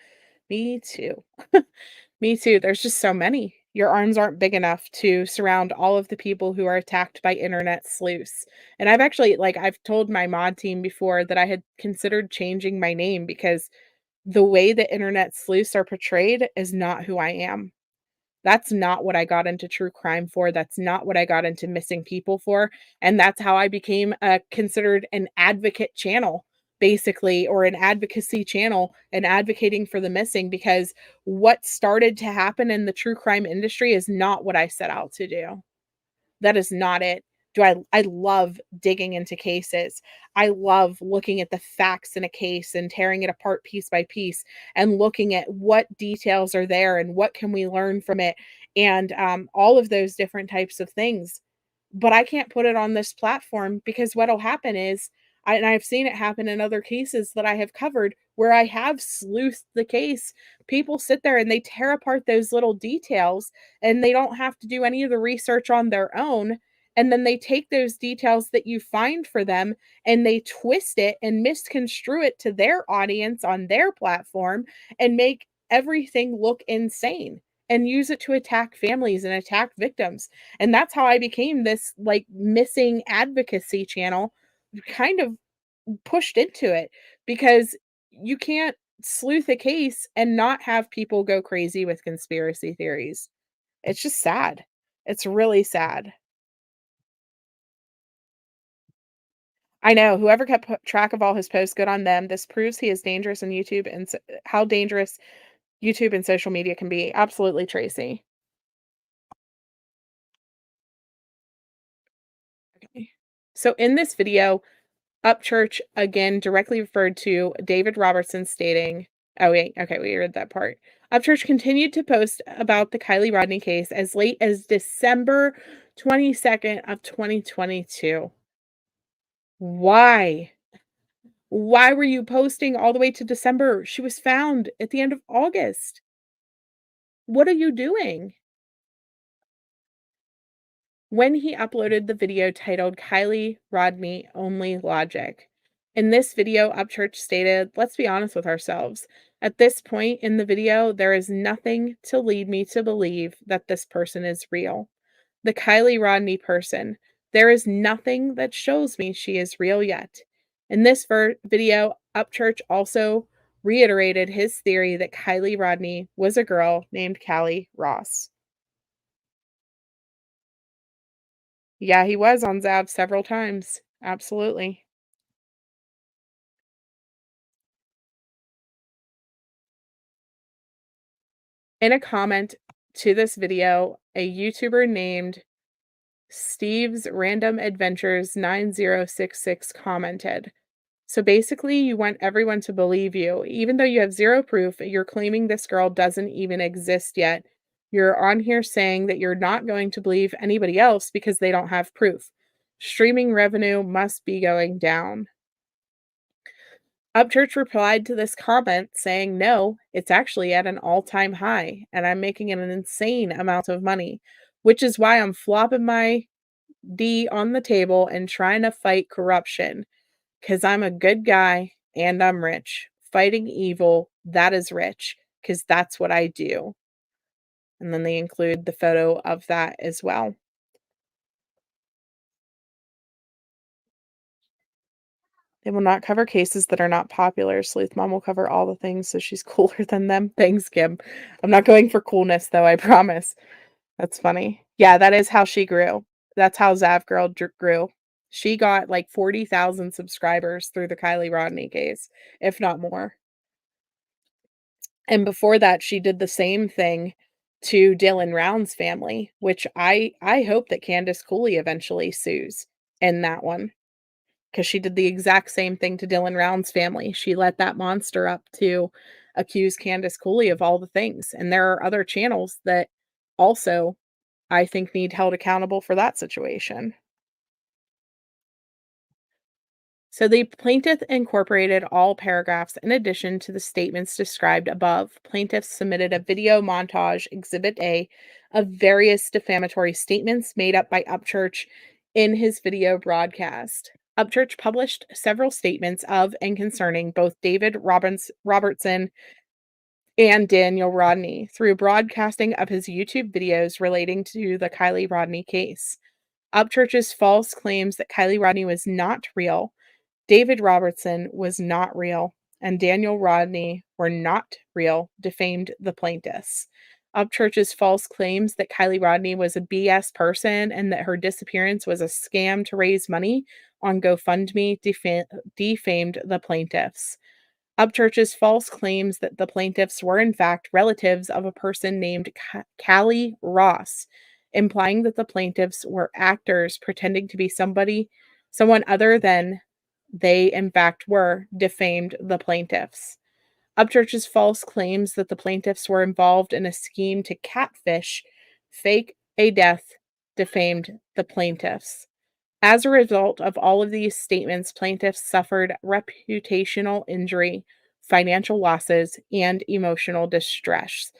Me too. Me too, there's just so many. Your arms aren't big enough to surround all of the people who are attacked by internet sleuths. And I've actually I've told my mod team before that I had considered changing my name because the way that internet sleuths are portrayed is not who I am. That's not what I got into true crime for, that's not what I got into missing people for, and that's how I became, considered an advocate channel, basically, or an advocacy channel and advocating for the missing because what started to happen in the true crime industry is not what I set out to do. That is not it. I love digging into cases. I love looking at the facts in a case and tearing it apart piece by piece and looking at what details are there and what can we learn from it and all of those different types of things. But I can't put it on this platform because what'll happen is and I've seen it happen in other cases that I have covered where I have sleuthed the case. People sit there and they tear apart those little details and they don't have to do any of the research on their own. And then they take those details that you find for them and they twist it and misconstrue it to their audience on their platform and make everything look insane and use it to attack families and attack victims. And that's how I became this missing advocacy channel, kind of pushed into it because you can't sleuth a case and not have people go crazy with conspiracy theories. It's just sad. It's really sad. I know whoever kept track of all his posts, good on them. This proves he is dangerous in YouTube and how dangerous YouTube and social media can be. Absolutely, Tracy. Okay. So in this video, Upchurch again directly referred to David Robertson stating, oh wait, okay, we read that part. Upchurch continued to post about the Kiely Rodni case as late as December 22nd of 2022. Why? Why were you posting all the way to December? She was found at the end of August. What are you doing? When he uploaded the video titled Kiely Rodni Only Logic. In this video, Upchurch stated, "Let's be honest with ourselves. At this point in the video, there is nothing to lead me to believe that this person is real. The Kiely Rodni person. There is nothing that shows me she is real yet." In this video, Upchurch also reiterated his theory that Kiely Rodni was a girl named Callie Ross. Yeah, he was on Zab several times. Absolutely. In a comment to this video, a YouTuber named Steve's Random Adventures 9066 commented, "So basically, you want everyone to believe you. Even though you have zero proof, you're claiming this girl doesn't even exist yet. You're on here saying that you're not going to believe anybody else because they don't have proof. Streaming revenue must be going down." Upchurch replied to this comment saying, "No, it's actually at an all-time high, and I'm making an insane amount of money, which is why I'm flopping my D on the table and trying to fight corruption, 'cause I'm a good guy and I'm rich. Fighting evil, that is rich, 'cause that's what I do." And then they include the photo of that as well. They will not cover cases that are not popular. Sleuth Mom will cover all the things, so she's cooler than them. Thanks, Kim. I'm not going for coolness, though, I promise. That's funny. Yeah, that is how she grew. That's how Zav Girl grew. She got like 40,000 subscribers through the Kiely Rodni case, if not more. And before that, she did the same thing to Dylan Round's family, which I hope that Candace Cooley eventually sues in that one. 'Cause she did the exact same thing to Dylan Round's family. She let that monster up to accuse Candace Cooley of all the things, and there are other channels that also, I think, need held accountable for that situation. So the plaintiff incorporated all paragraphs in addition to the statements described above. Plaintiffs submitted a video montage, Exhibit A, of various defamatory statements made up by Upchurch in his video broadcast. Upchurch published several statements of and concerning both David Robertson and Daniel Rodney through broadcasting of his YouTube videos relating to the Kiely Rodni case. Upchurch's false claims that Kiely Rodni was not real, David Robertson was not real, and Daniel Rodney were not real, defamed the plaintiffs. Upchurch's false claims that Kiely Rodni was a BS person and that her disappearance was a scam to raise money on GoFundMe defamed the plaintiffs. Upchurch's false claims that the plaintiffs were in fact relatives of a person named Callie Ross, implying that the plaintiffs were actors pretending to be someone other than they in fact were, defamed the plaintiffs. Upchurch's false claims that the plaintiffs were involved in a scheme to catfish, fake a death, defamed the plaintiffs. As a result of all of these statements, plaintiffs suffered reputational injury, financial losses, and emotional distress.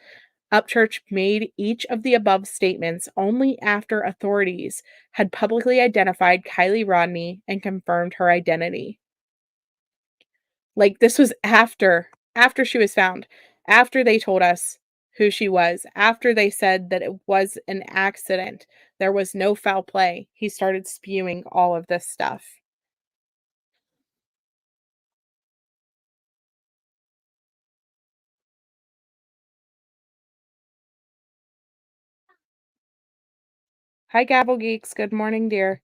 Upchurch made each of the above statements only after authorities had publicly identified Kiely Rodni and confirmed her identity. Like, this was after she was found, after they told us who she was, after they said that it was an accident, there was no foul play. He started spewing all of this stuff. Hi, Gabble Geeks. Good morning, dear.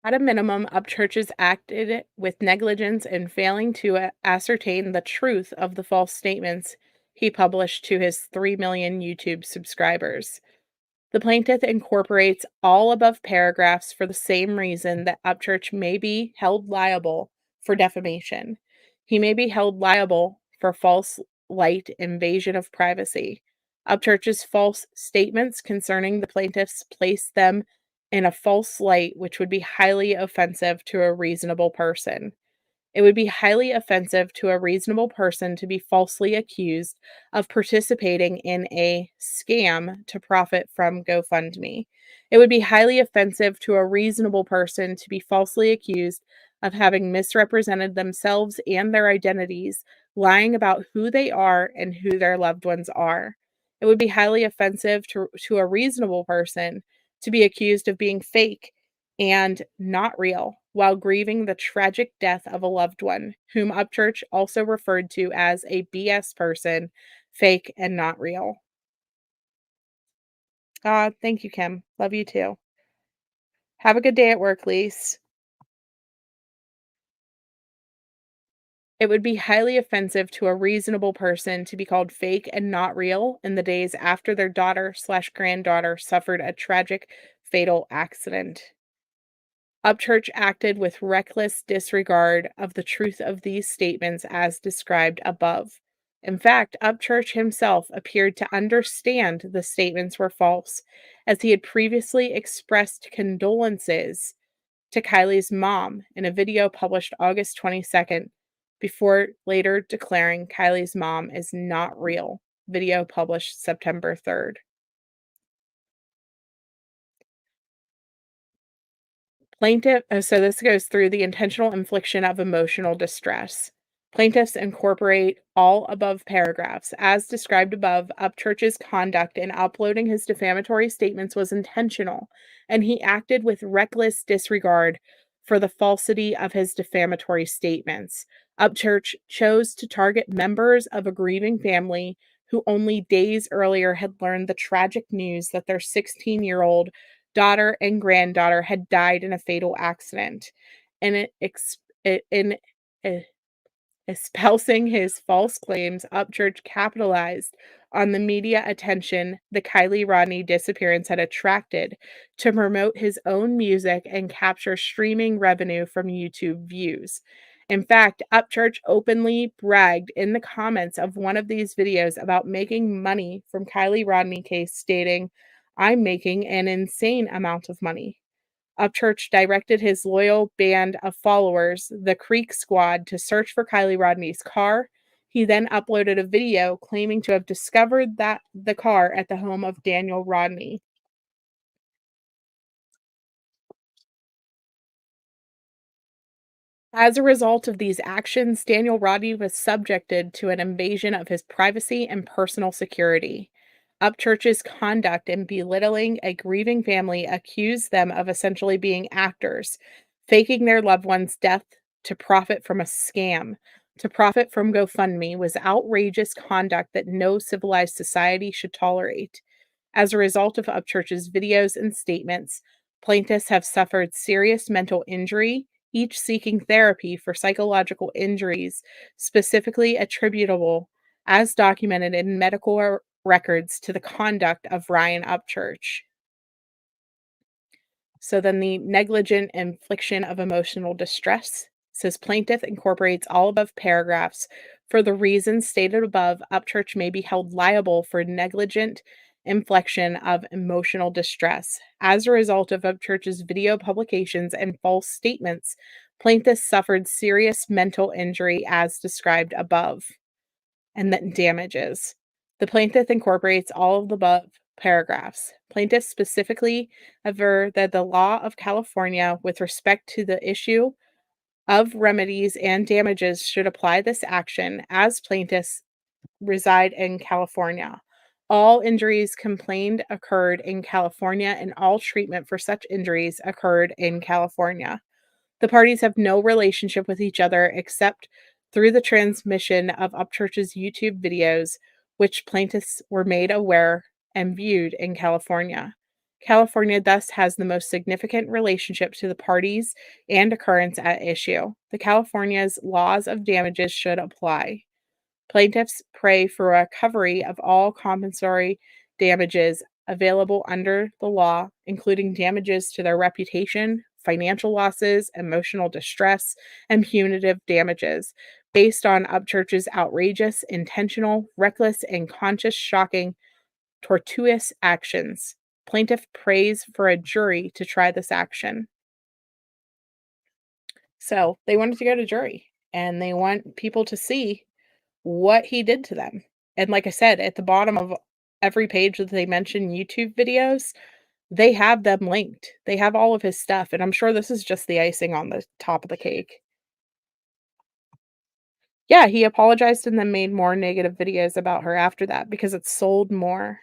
At a minimum, Upchurches acted with negligence in failing to ascertain the truth of the false statements he published to his 3 million YouTube subscribers. The plaintiff incorporates all above paragraphs for the same reason that Upchurch may be held liable for defamation. He may be held liable for false light invasion of privacy. Upchurch's false statements concerning the plaintiffs place them in a false light, which would be highly offensive to a reasonable person. It would be highly offensive to a reasonable person to be falsely accused of participating in a scam to profit from GoFundMe. It would be highly offensive to a reasonable person to be falsely accused of having misrepresented themselves and their identities, lying about who they are and who their loved ones are. It would be highly offensive to a reasonable person to be accused of being fake and not real while grieving the tragic death of a loved one, whom Upchurch also referred to as a BS person, fake and not real. Thank you, Kim. Love you too. Have a good day at work, Lise. It would be highly offensive to a reasonable person to be called fake and not real in the days after their daughter/granddaughter suffered a tragic, fatal accident. Upchurch acted with reckless disregard of the truth of these statements as described above. In fact, Upchurch himself appeared to understand the statements were false, as he had previously expressed condolences to Kiely's mom in a video published August 22nd, before later declaring Kiely's mom is not real. Video published September 3rd. So this goes through the intentional infliction of emotional distress. Plaintiffs incorporate all above paragraphs. As described above, Upchurch's conduct in uploading his defamatory statements was intentional, and he acted with reckless disregard for the falsity of his defamatory statements. Upchurch chose to target members of a grieving family who only days earlier had learned the tragic news that their 16-year-old daughter and granddaughter had died in a fatal accident. And in espousing his false claims, Upchurch capitalized on the media attention the Kiely Rodni disappearance had attracted to promote his own music and capture streaming revenue from YouTube views. In fact, Upchurch openly bragged in the comments of one of these videos about making money from Kiely Rodni case, stating, "I'm making an insane amount of money." Upchurch directed his loyal band of followers, the Creek Squad, to search for Kiely Rodni's car. He then uploaded a video claiming to have discovered the car at the home of Daniel Rodni. As a result of these actions, Daniel Rodni was subjected to an invasion of his privacy and personal security. Upchurch's conduct in belittling a grieving family accused them of essentially being actors, faking their loved one's death to profit from a scam. To profit from GoFundMe was outrageous conduct that no civilized society should tolerate. As a result of Upchurch's videos and statements, plaintiffs have suffered serious mental injury, each seeking therapy for psychological injuries specifically attributable, as documented in medical records, to the conduct of Ryan Upchurch. So then the negligent infliction of emotional distress says plaintiff incorporates all above paragraphs. For the reasons stated above, Upchurch may be held liable for negligent infliction of emotional distress. As a result of Upchurch's video publications and false statements, plaintiff suffered serious mental injury as described above, and then damages. The plaintiff incorporates all of the above paragraphs. Plaintiffs specifically aver that the law of California with respect to the issue of remedies and damages should apply this action as plaintiffs reside in California. All injuries complained occurred in California, and all treatment for such injuries occurred in California. The parties have no relationship with each other except through the transmission of Upchurch's YouTube videos, which plaintiffs were made aware and viewed in California. California thus has the most significant relationship to the parties and occurrence at issue. The California's laws of damages should apply. Plaintiffs pray for recovery of all compensatory damages available under the law, including damages to their reputation, financial losses, emotional distress, and punitive damages, based on Upchurch's outrageous, intentional, reckless, and conscious, shocking, tortuous actions. Plaintiff prays for a jury to try this action. So they wanted to go to jury, and they want people to see what he did to them. And like I said, at the bottom of every page that they mention YouTube videos, they have them linked. They have all of his stuff, and I'm sure this is just the icing on the top of the cake. Yeah, he apologized and then made more negative videos about her after that because it sold more.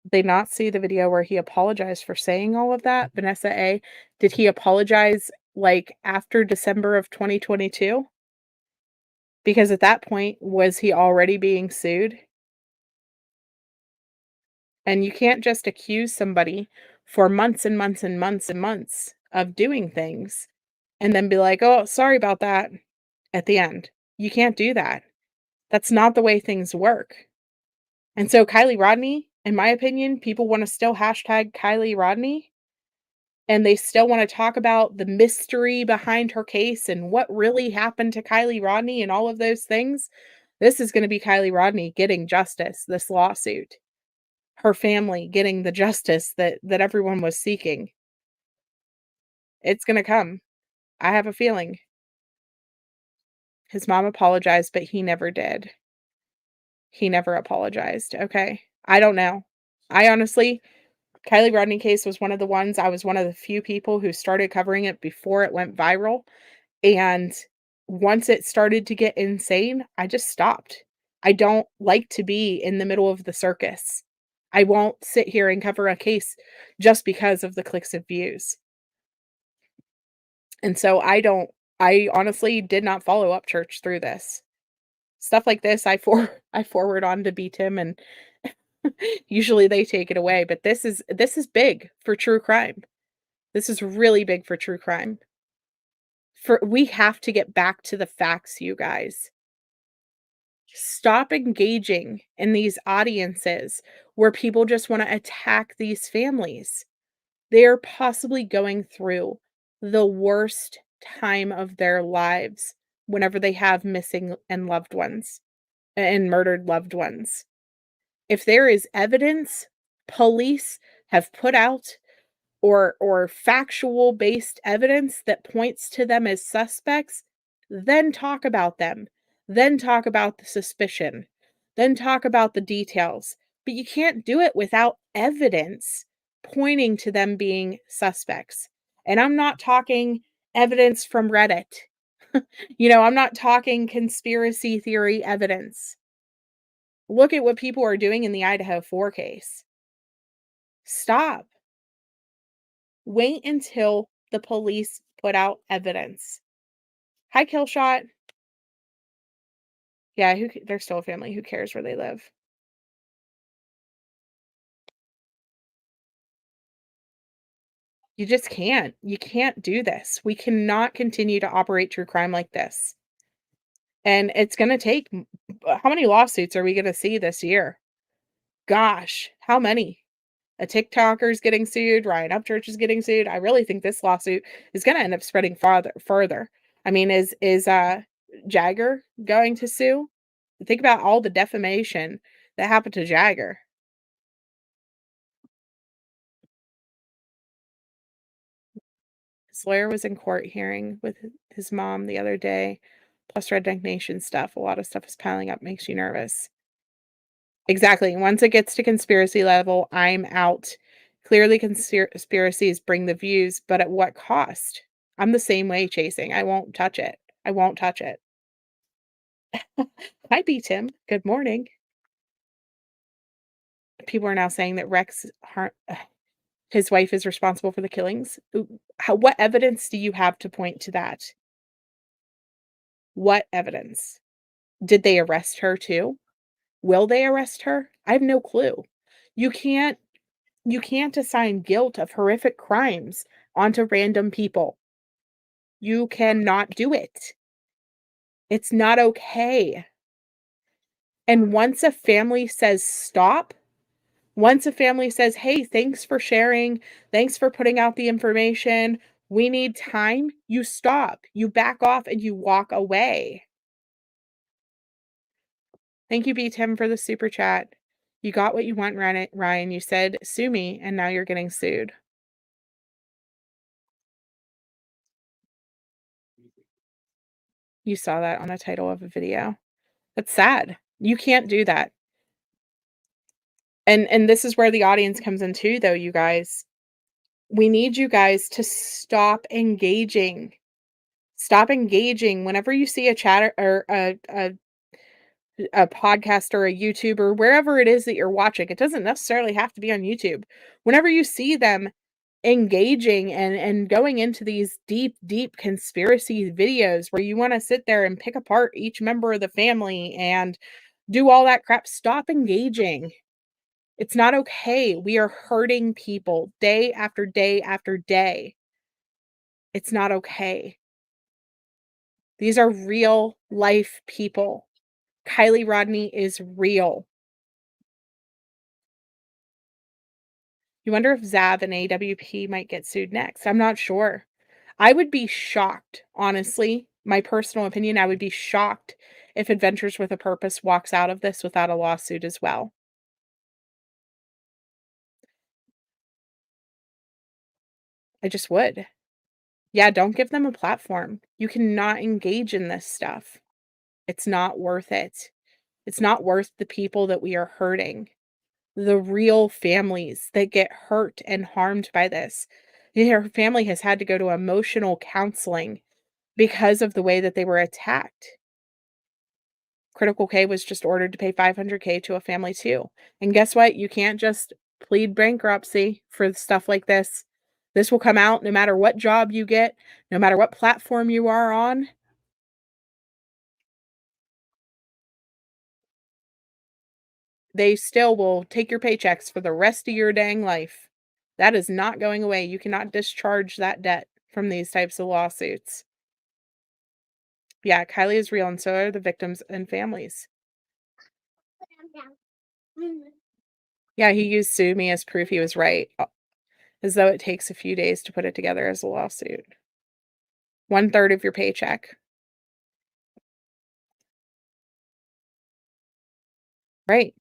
Did they not see the video where he apologized for saying all of that? Vanessa A, did he apologize, like, after December of 2022? Because at that point, was he already being sued? And you can't just accuse somebody for months and months and months and months of doing things and then be like, "Oh, sorry about that," at the end. You can't do that. That's not the way things work. And so Kiely Rodni, in my opinion, people wanna still hashtag Kiely Rodni. and they still wanna talk about the mystery behind her case and what really happened to Kiely Rodni and all of those things, this is gonna be Kiely Rodni getting justice, this lawsuit. Her family getting the justice that everyone was seeking. It's gonna come. I have a feeling. His mom apologized, but he never did. He never apologized, okay? I don't know. I honestly Kiely Rodni case was one of the ones I was one of the few people who started covering it before it went viral, and once it started to get insane, I just stopped. I don't like to be in the middle of the circus. I won't sit here and cover a case just because of the clicks and views. And so I honestly did not follow Upchurch through this. Stuff like this, I forward on to BTIM and usually they take it away, but this is big for true crime. This is really big for true crime. For we have to get back to the facts, you guys. Stop engaging in these audiences where people just wanna attack these families. They are possibly going through the worst time of their lives whenever they have missing and loved ones and murdered loved ones. If there is evidence police have put out or factual based evidence that points to them as suspects, then talk about them. Then talk about the suspicion. Then talk about the details. But you can't do it without evidence pointing to them being suspects. And I'm not talking evidence from Reddit. I'm not talking conspiracy theory evidence. Look at what people are doing in the Idaho 4 case. Stop. Wait until the police put out evidence. Hi, Killshot. Yeah, they're still a family. Who cares where they live? You just can't. You can't do this. We cannot continue to operate true crime like this. And it's going to take how many lawsuits are we going to see this year? Gosh, how many? A TikToker's getting sued, Ryan Upchurch is getting sued. I really think this lawsuit is gonna end up spreading further. I mean, is Jagger going to sue? Think about all the defamation that happened to Jagger. His lawyer was in court hearing with his mom the other day, plus Redneck Nation stuff. A lot of stuff is piling up, makes you nervous. Exactly. Once it gets to conspiracy level, I'm out. Clearly, conspiracies bring the views, but at what cost? I'm the same way chasing. I won't touch it. I won't touch it. Hi, B. Tim. Good morning. People are now saying that his wife is responsible for the killings. What evidence do you have to point to that? What evidence? Did they arrest her too? Will they arrest her? I have no clue. You can't You can't assign guilt of horrific crimes onto random people. You cannot do it. It's not okay. And once a family says stop, once a family says, "Hey, thanks for sharing. Thanks for putting out the information. We need time," you stop. You back off and you walk away. Thank you, B. Tim, for the super chat. You got what you want, Ryan. You said, "Sue me," and now you're getting sued. You saw that on a title of a video. That's sad. You can't do that. And this is where the audience comes in too, though, you guys. We need you guys to stop engaging. Stop engaging whenever you see a chatter or a podcast or a YouTuber, wherever it is that you're watching. It doesn't necessarily have to be on YouTube. Whenever you see them engaging and going into these deep conspiracy videos where you want to sit there and pick apart each member of the family and do all that crap, stop engaging. It's not okay. We are hurting people day after day after day. It's not okay. These are real life people. Kiely Rodni is real. You wonder if Zav and AWP might get sued next. I'm not sure. I would be shocked, honestly. My personal opinion, I would be shocked if Adventures with a Purpose walks out of this without a lawsuit as well. I just would. Yeah, don't give them a platform. You cannot engage in this stuff. It's not worth it. It's not worth the people that we are hurting, the real families that get hurt and harmed by this. Her family has had to go to emotional counseling because of the way that they were attacked. Critical K was just ordered to pay 500K to a family too. And guess what? You can't just plead bankruptcy for stuff like this. This will come out no matter what job you get, no matter what platform you are on. They still will take your paychecks for the rest of your dang life. That is not going away. You cannot discharge that debt from these types of lawsuits. Yeah, Kylie is real, and so are the victims and families. Yeah, he used "sue me" as proof he was right, as though it takes a few days to put it together as a lawsuit. 1/3 of your paycheck. Right.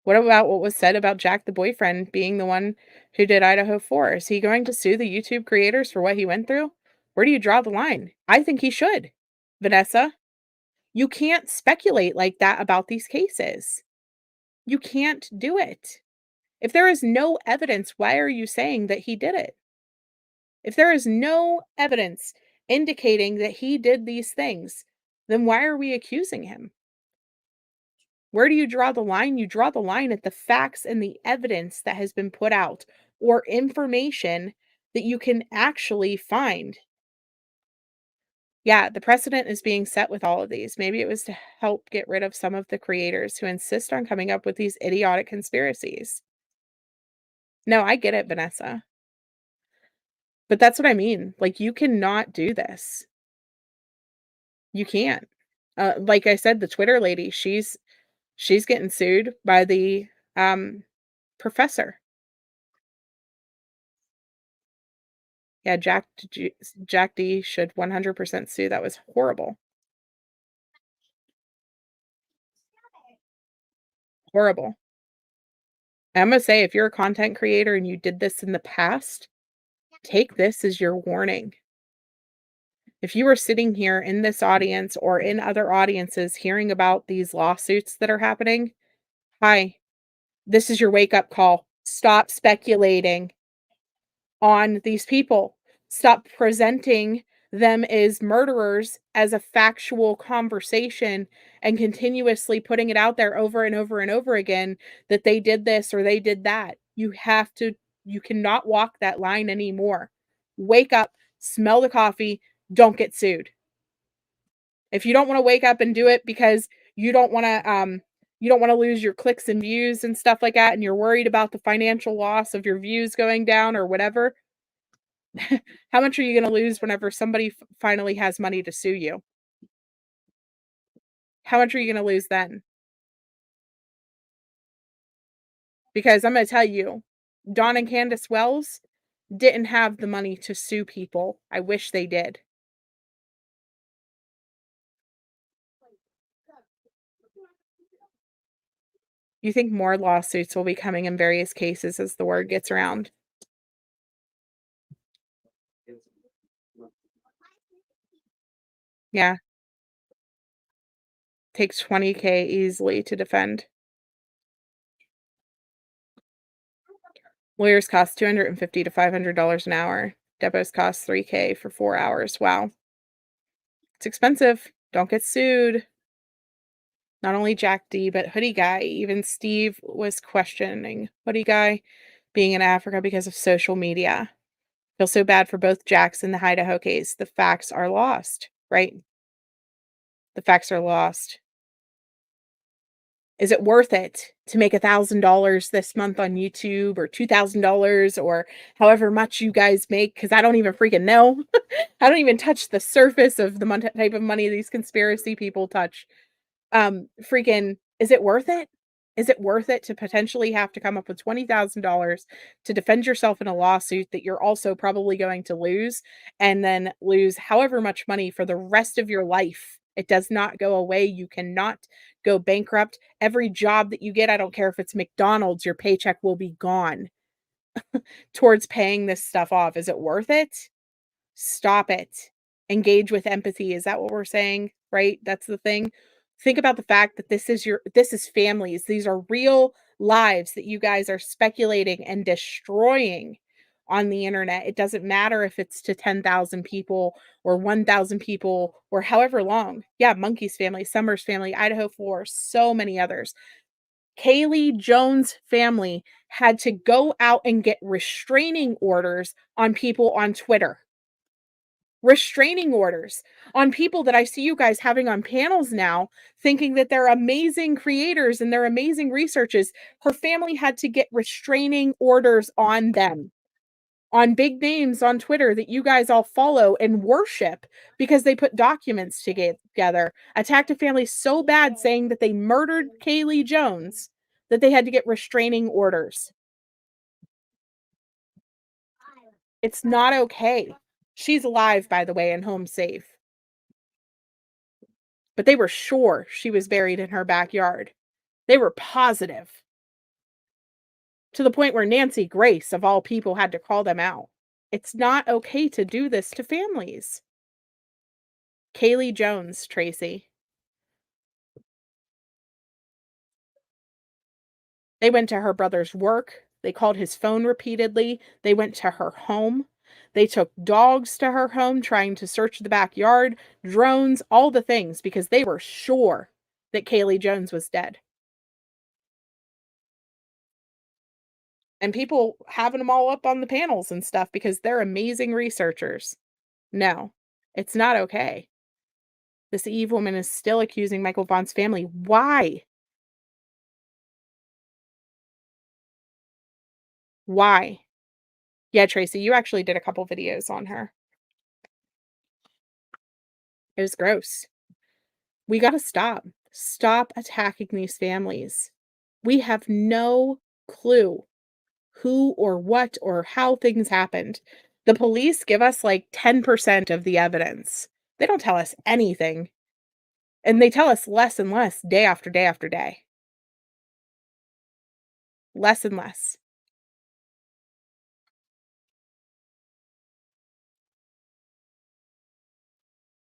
What about what was said about Jack the boyfriend being the one who did Idaho 4? Is he going to sue the YouTube creators for what he went through? Where do you draw the line? I think he should. Vanessa, you can't speculate like that about these cases. You can't do it. If there is no evidence, why are you saying that he did it? If there is no evidence indicating that he did these things, then why are we accusing him? Where do you draw the line? You draw the line at the facts and the evidence that has been put out or information that you can actually find. Yeah, the precedent is being set with all of these. Maybe it was to help get rid of some of the creators who insist on coming up with these idiotic conspiracies. No, I get it, Vanessa. But that's what I mean. Like, you cannot do this. You can't. Like I said, the Twitter lady, she's getting sued by the professor. Yeah, Jack D should 100% sue. That was horrible. Horrible. I'm gonna say if you're a content creator and you did this in the past, take this as your warning. If you are sitting here in this audience or in other audiences hearing about these lawsuits that are happening, hi, this is your wake up call. Stop speculating on these people. Stop presenting them as murderers as a factual conversation and continuously putting it out there over and over and over again that they did this or they did that. You cannot walk that line anymore. Wake up, smell the coffee, don't get sued. If you don't want to wake up and do it because you don't want to you don't want to lose your clicks and views and stuff like that and you're worried about the financial loss of your views going down or whatever, how much are you gonna lose whenever somebody finally has money to sue you? How much are you gonna lose then? Because I'm gonna tell you, Don and Candace Wells didn't have the money to sue people. I wish they did. You think more lawsuits will be coming in various cases as the word gets around? Yeah, takes 20K easily to defend. Lawyers cost $250 to $500 an hour. Depots cost 3K for 4 hours. Wow. It's expensive. Don't get sued. Not only Jack D, but Hoodie Guy. Even Steve was questioning Hoodie Guy being in Africa because of social media. Feel so bad for both Jacks and the Idaho case. The facts are lost, right? The facts are lost. Is it worth it to make $1,000 this month on YouTube or $2,000 or however much you guys make? Because I don't even freaking know. I don't even touch the surface of the type of money these conspiracy people touch. Freaking, is it worth it? Is it worth it to potentially have to come up with $20,000 to defend yourself in a lawsuit that you're also probably going to lose, and then lose however much money for the rest of your life? It does not go away. You cannot go bankrupt. Every job that you get, I don't care if it's McDonald's, your paycheck will be gone towards paying this stuff off. Is it worth it? Stop it. Engage with empathy. Is that what we're saying? Right? That's the thing. Think about the fact that this is families. These are real lives that you guys are speculating and destroying on the internet. It doesn't matter if it's to 10,000 people or 1,000 people or however long. Yeah, Monkey's family, Summer's family, Idaho 4, so many others. Kaylee Jones' family had to go out and get restraining orders on people on Twitter. Restraining orders on people that I see you guys having on panels now, thinking that they're amazing creators and they're amazing researchers. Her family had to get restraining orders on them, on big names on Twitter that you guys all follow and worship because they put documents together, attacked a family so bad saying that they murdered Kaylee Jones that they had to get restraining orders. It's not okay. She's alive, by the way, and home safe. But they were sure she was buried in her backyard. They were positive, to the point where Nancy Grace, of all people, had to call them out. It's not okay to do this to families. Kaylee Jones, Tracy. They went to her brother's work. They called his phone repeatedly. They went to her home. They took dogs to her home, trying to search the backyard, drones, all the things, because they were sure that Kaylee Jones was dead. And people having them all up on the panels and stuff because they're amazing researchers. No, it's not okay. This Eve woman is still accusing Michael Vaughn's family. Why? Why? Yeah, Tracy, you actually did a couple videos on her. It was gross. We gotta stop. Stop attacking these families. We have no clue who or what or how things happened. The police give us like 10% of the evidence. They don't tell us anything. And they tell us less and less day after day after day. Less and less.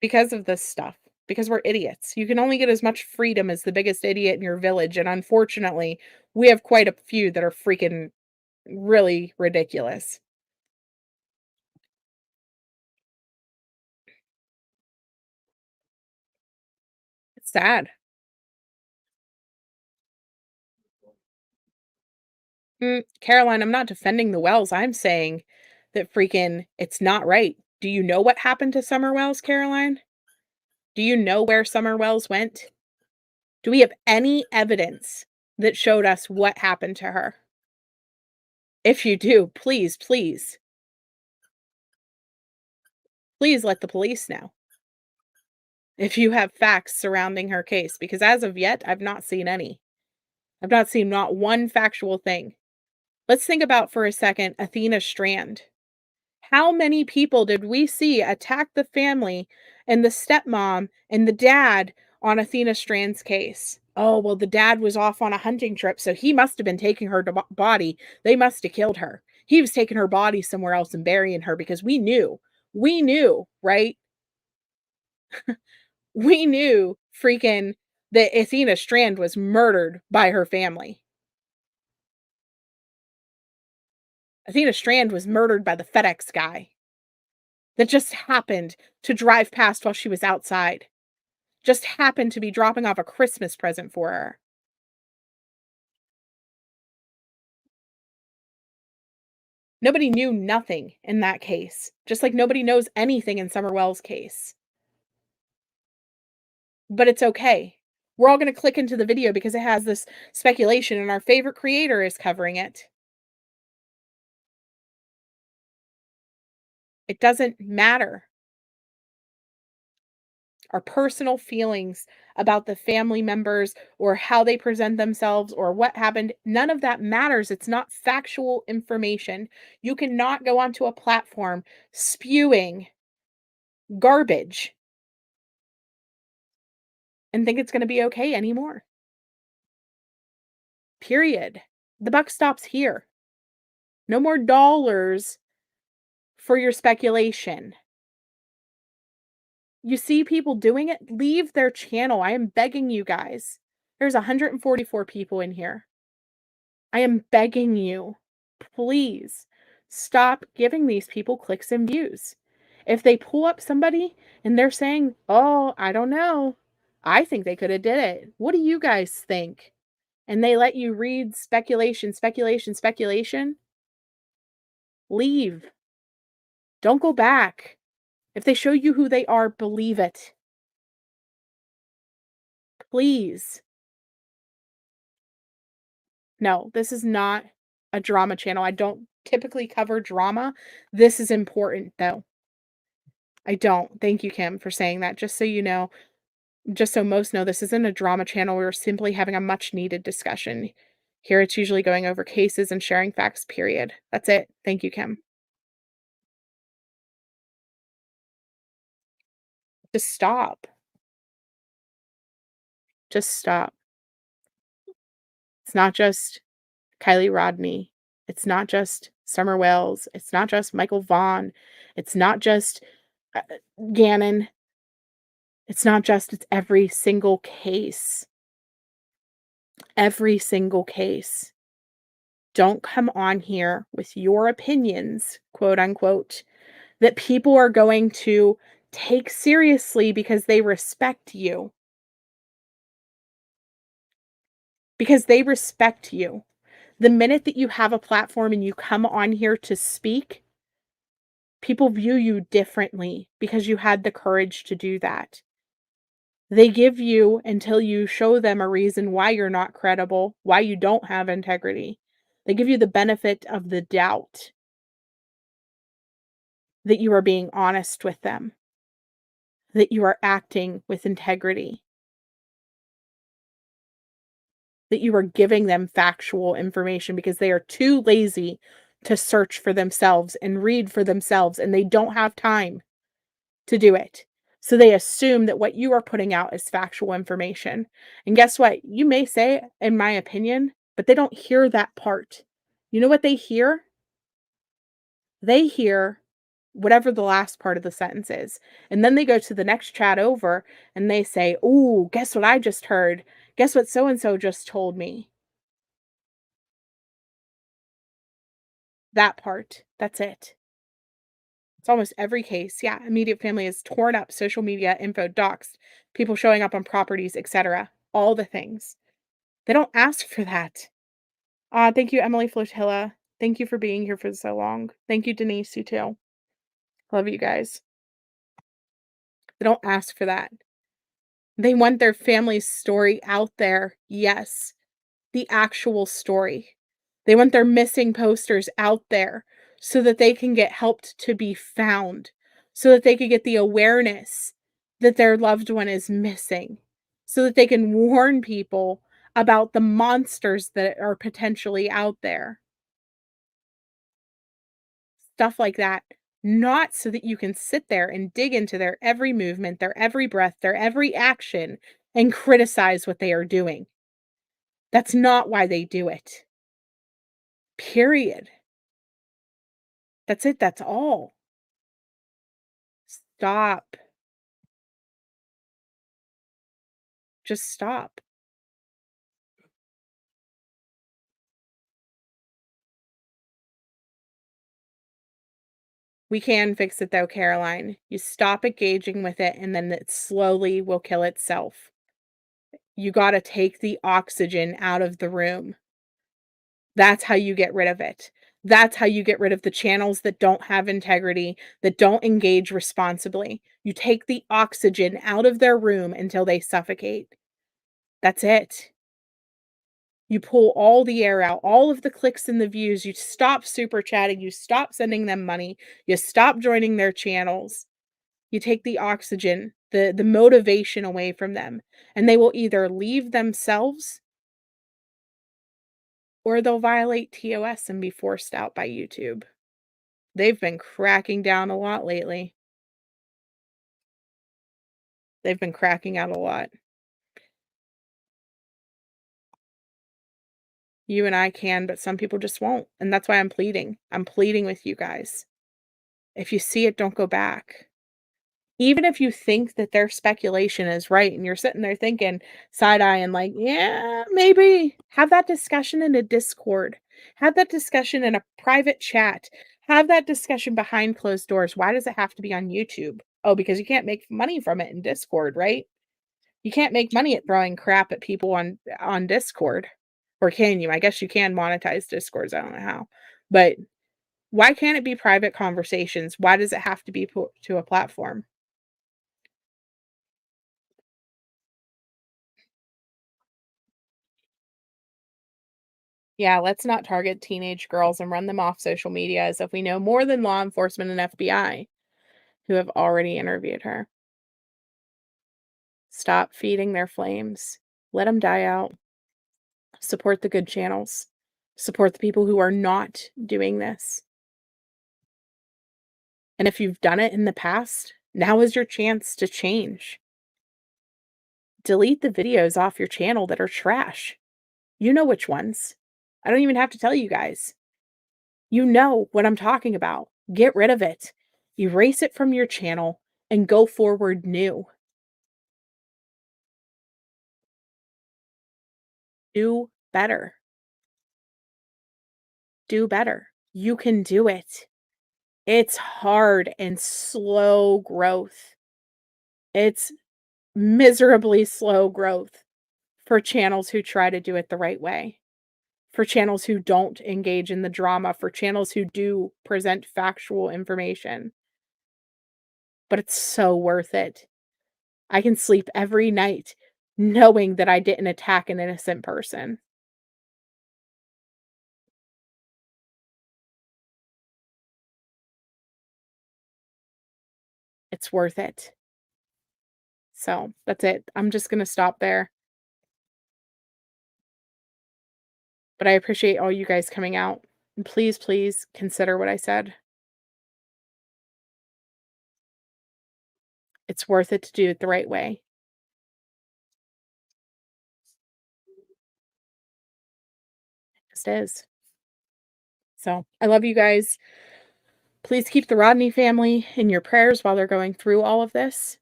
Because of this stuff. Because we're idiots. You can only get as much freedom as the biggest idiot in your village, and unfortunately, we have quite a few that are freaking really ridiculous. It's sad. Caroline, I'm not defending the Wells. I'm saying that freaking it's not right. Do you know what happened to Summer Wells, Caroline? Do you know where Summer Wells went? Do we have any evidence that showed us what happened to her? If you do, please, please, please let the police know if you have facts surrounding her case, because as of yet, I've not seen any. I've not seen not one factual thing. Let's think about for a second Athena Strand. How many people did we see attack the family and the stepmom and the dad on Athena Strand's case? Oh, well, the dad was off on a hunting trip, so he must have been taking her body. They must have killed her. He was taking her body somewhere else and burying her because we knew. We knew, right? We knew freaking that Athena Strand was murdered by her family. Athena Strand was murdered by the FedEx guy that just happened to drive past while she was outside. Just happened to be dropping off a Christmas present for her. Nobody knew nothing in that case, just like nobody knows anything in Summer Wells' case. But it's okay. We're all gonna click into the video because it has this speculation and our favorite creator is covering it. It doesn't matter. our personal feelings about the family members or how they present themselves or what happened. None of that matters. It's not factual information. You cannot go onto a platform spewing garbage and think it's going to be okay anymore. Period. The buck stops here. No more dollars for your speculation. You see people doing it, leave their channel. I am begging you guys. There's 144 people in here. I am begging you, please stop giving these people clicks and views. If they pull up somebody and they're saying, "Oh, I don't know. I think they could have did it. What do you guys think?" And they let you read speculation, speculation, speculation, leave. Don't go back. If they show you who they are, believe it. Please. No, this is not a drama channel. I don't typically cover drama. This is important, though. I don't. Thank you, Kim, for saying that. Just so you know, just so most know, this isn't a drama channel. We're simply having a much needed discussion. Here it's usually going over cases and sharing facts, period. That's it. Thank you, Kim. Just stop. Just stop. It's not just Kiely Rodni. It's not just Summer Wells. It's not just Michael Vaughn. It's not just uh, Gannon. It's every single case. Every single case. Don't come on here with your opinions, quote unquote, that people are going to take seriously because they respect you. Because they respect you. The minute that you have a platform and you come on here to speak, people view you differently because you had the courage to do that. They give you until you show them a reason why you're not credible, why you don't have integrity. They give you the benefit of the doubt that you are being honest with them, that you are acting with integrity, that you are giving them factual information because they are too lazy to search for themselves and read for themselves, and they don't have time to do it. So they assume that what you are putting out is factual information. And guess what? You may say, in my opinion, but they don't hear that part. You know what they hear? They hear whatever the last part of the sentence is. And then they go to the next chat over and they say, "Ooh, guess what I just heard? Guess what so and so just told me?" That part. That's it. It's almost every case. Yeah, immediate family is torn up, social media, info, doxed, people showing up on properties, etc. All the things. They don't ask for that. Thank you, Emily Flotilla. Thank you for being here for so long. Thank you, Denise, you too. Love you guys. They don't ask for that. They want their family's story out there. Yes, the actual story. They want their missing posters out there so that they can get helped to be found, so that they can get the awareness that their loved one is missing, so that they can warn people about the monsters that are potentially out there. Stuff like that. Not so that you can sit there and dig into their every movement, their every breath, their every action, and criticize what they are doing. That's not why they do it. Period. That's it, that's all. Stop. Just stop. We can fix it though, Caroline. You stop engaging with it and then it slowly will kill itself. You gotta take the oxygen out of the room. That's how you get rid of it. That's how you get rid of the channels that don't have integrity, that don't engage responsibly. You take the oxygen out of their room until they suffocate. That's it. You pull all the air out, all of the clicks and the views. You stop super chatting. You stop sending them money. You stop joining their channels. You take the oxygen, the motivation away from them, and they will either leave themselves or they'll violate TOS and be forced out by YouTube. They've been cracking down a lot lately. They've been cracking out a lot. You and I can, but some people just won't, and that's why I'm pleading. I'm pleading with you guys. If you see it, don't go back. Even if you think that their speculation is right and you're sitting there thinking side-eyeing like, "Yeah, maybe." Have that discussion in a Discord. Have that discussion in a private chat. Have that discussion behind closed doors. Why does it have to be on YouTube? Oh, because you can't make money from it in Discord, right? You can't make money at throwing crap at people on Discord. Or can you? I guess you can monetize Discords, I don't know how. But why can't it be private conversations? Why does it have to be put to a platform? Yeah, let's not target teenage girls and run them off social media as if we know more than law enforcement and FBI who have already interviewed her. Stop feeding their flames. Let them die out. Support the good channels. Support the people who are not doing this. And if you've done it in the past, now is your chance to change. Delete the videos off your channel that are trash. You know which ones. I don't even have to tell you guys. You know what I'm talking about. Get rid of it. Erase it from your channel and go forward new. Do better. Do better. You can do it. It's hard and slow growth. It's miserably slow growth for channels who try to do it the right way, for channels who don't engage in the drama, for channels who do present factual information. But it's so worth it. I can sleep every night knowing that I didn't attack an innocent person. It's worth it. So, that's it. I'm just gonna stop there. But I appreciate all you guys coming out. And please, please consider what I said. It's worth it to do it the right way. It just is. So, I love you guys. Please keep the Rodney family in your prayers while they're going through all of this.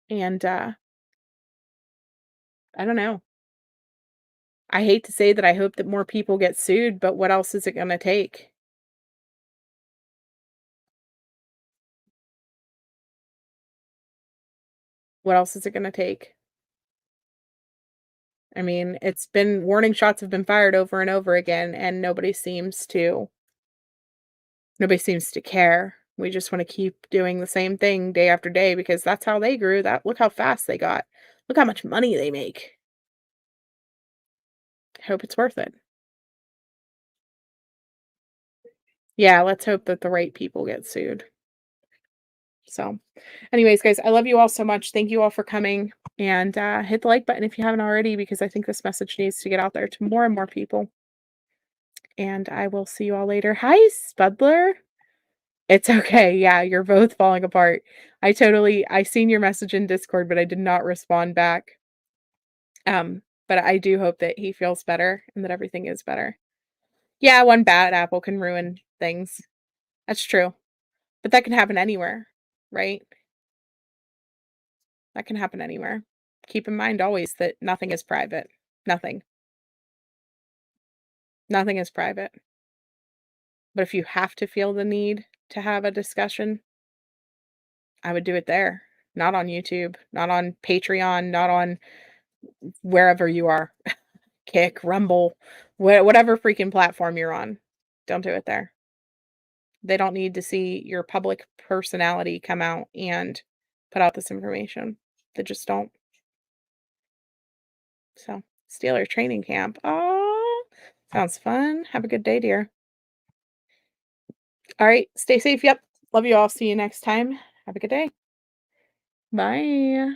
And, I don't know. I hate to say that I hope that more people get sued, but what else is it gonna take? What else is it gonna take? I mean, it's been warning shots have been fired over and over again, and nobody seems to care. We just wanna keep doing the same thing day after day because that's how they grew. That look how fast they got. Look how much money they make. I hope it's worth it. Yeah, let's hope that the right people get sued. So, anyways, guys, I love you all so much. Thank you all for coming, and, hit the like button if you haven't already because I think this message needs to get out there to more and more people, and I will see you all later. Hi, Spudler. It's okay. Yeah, you're both falling apart. I seen your message in Discord, but I did not respond back. But I do hope that he feels better and that everything is better. Yeah, one bad apple can ruin things. That's true. But that can happen anywhere, right? That can happen anywhere. Keep in mind always that nothing is private. Nothing. Nothing is private. But if you have to feel the need to have a discussion, I would do it there. Not on YouTube, not on Patreon, not on wherever you are. Kick, Rumble, whatever freaking platform you're on. Don't do it there. They don't need to see your public personality come out and put out this information. They just don't. So, Steeler training camp. Oh, sounds fun. Have a good day, dear. All right, stay safe. Yep. Love you all. See you next time. Have a good day. Bye.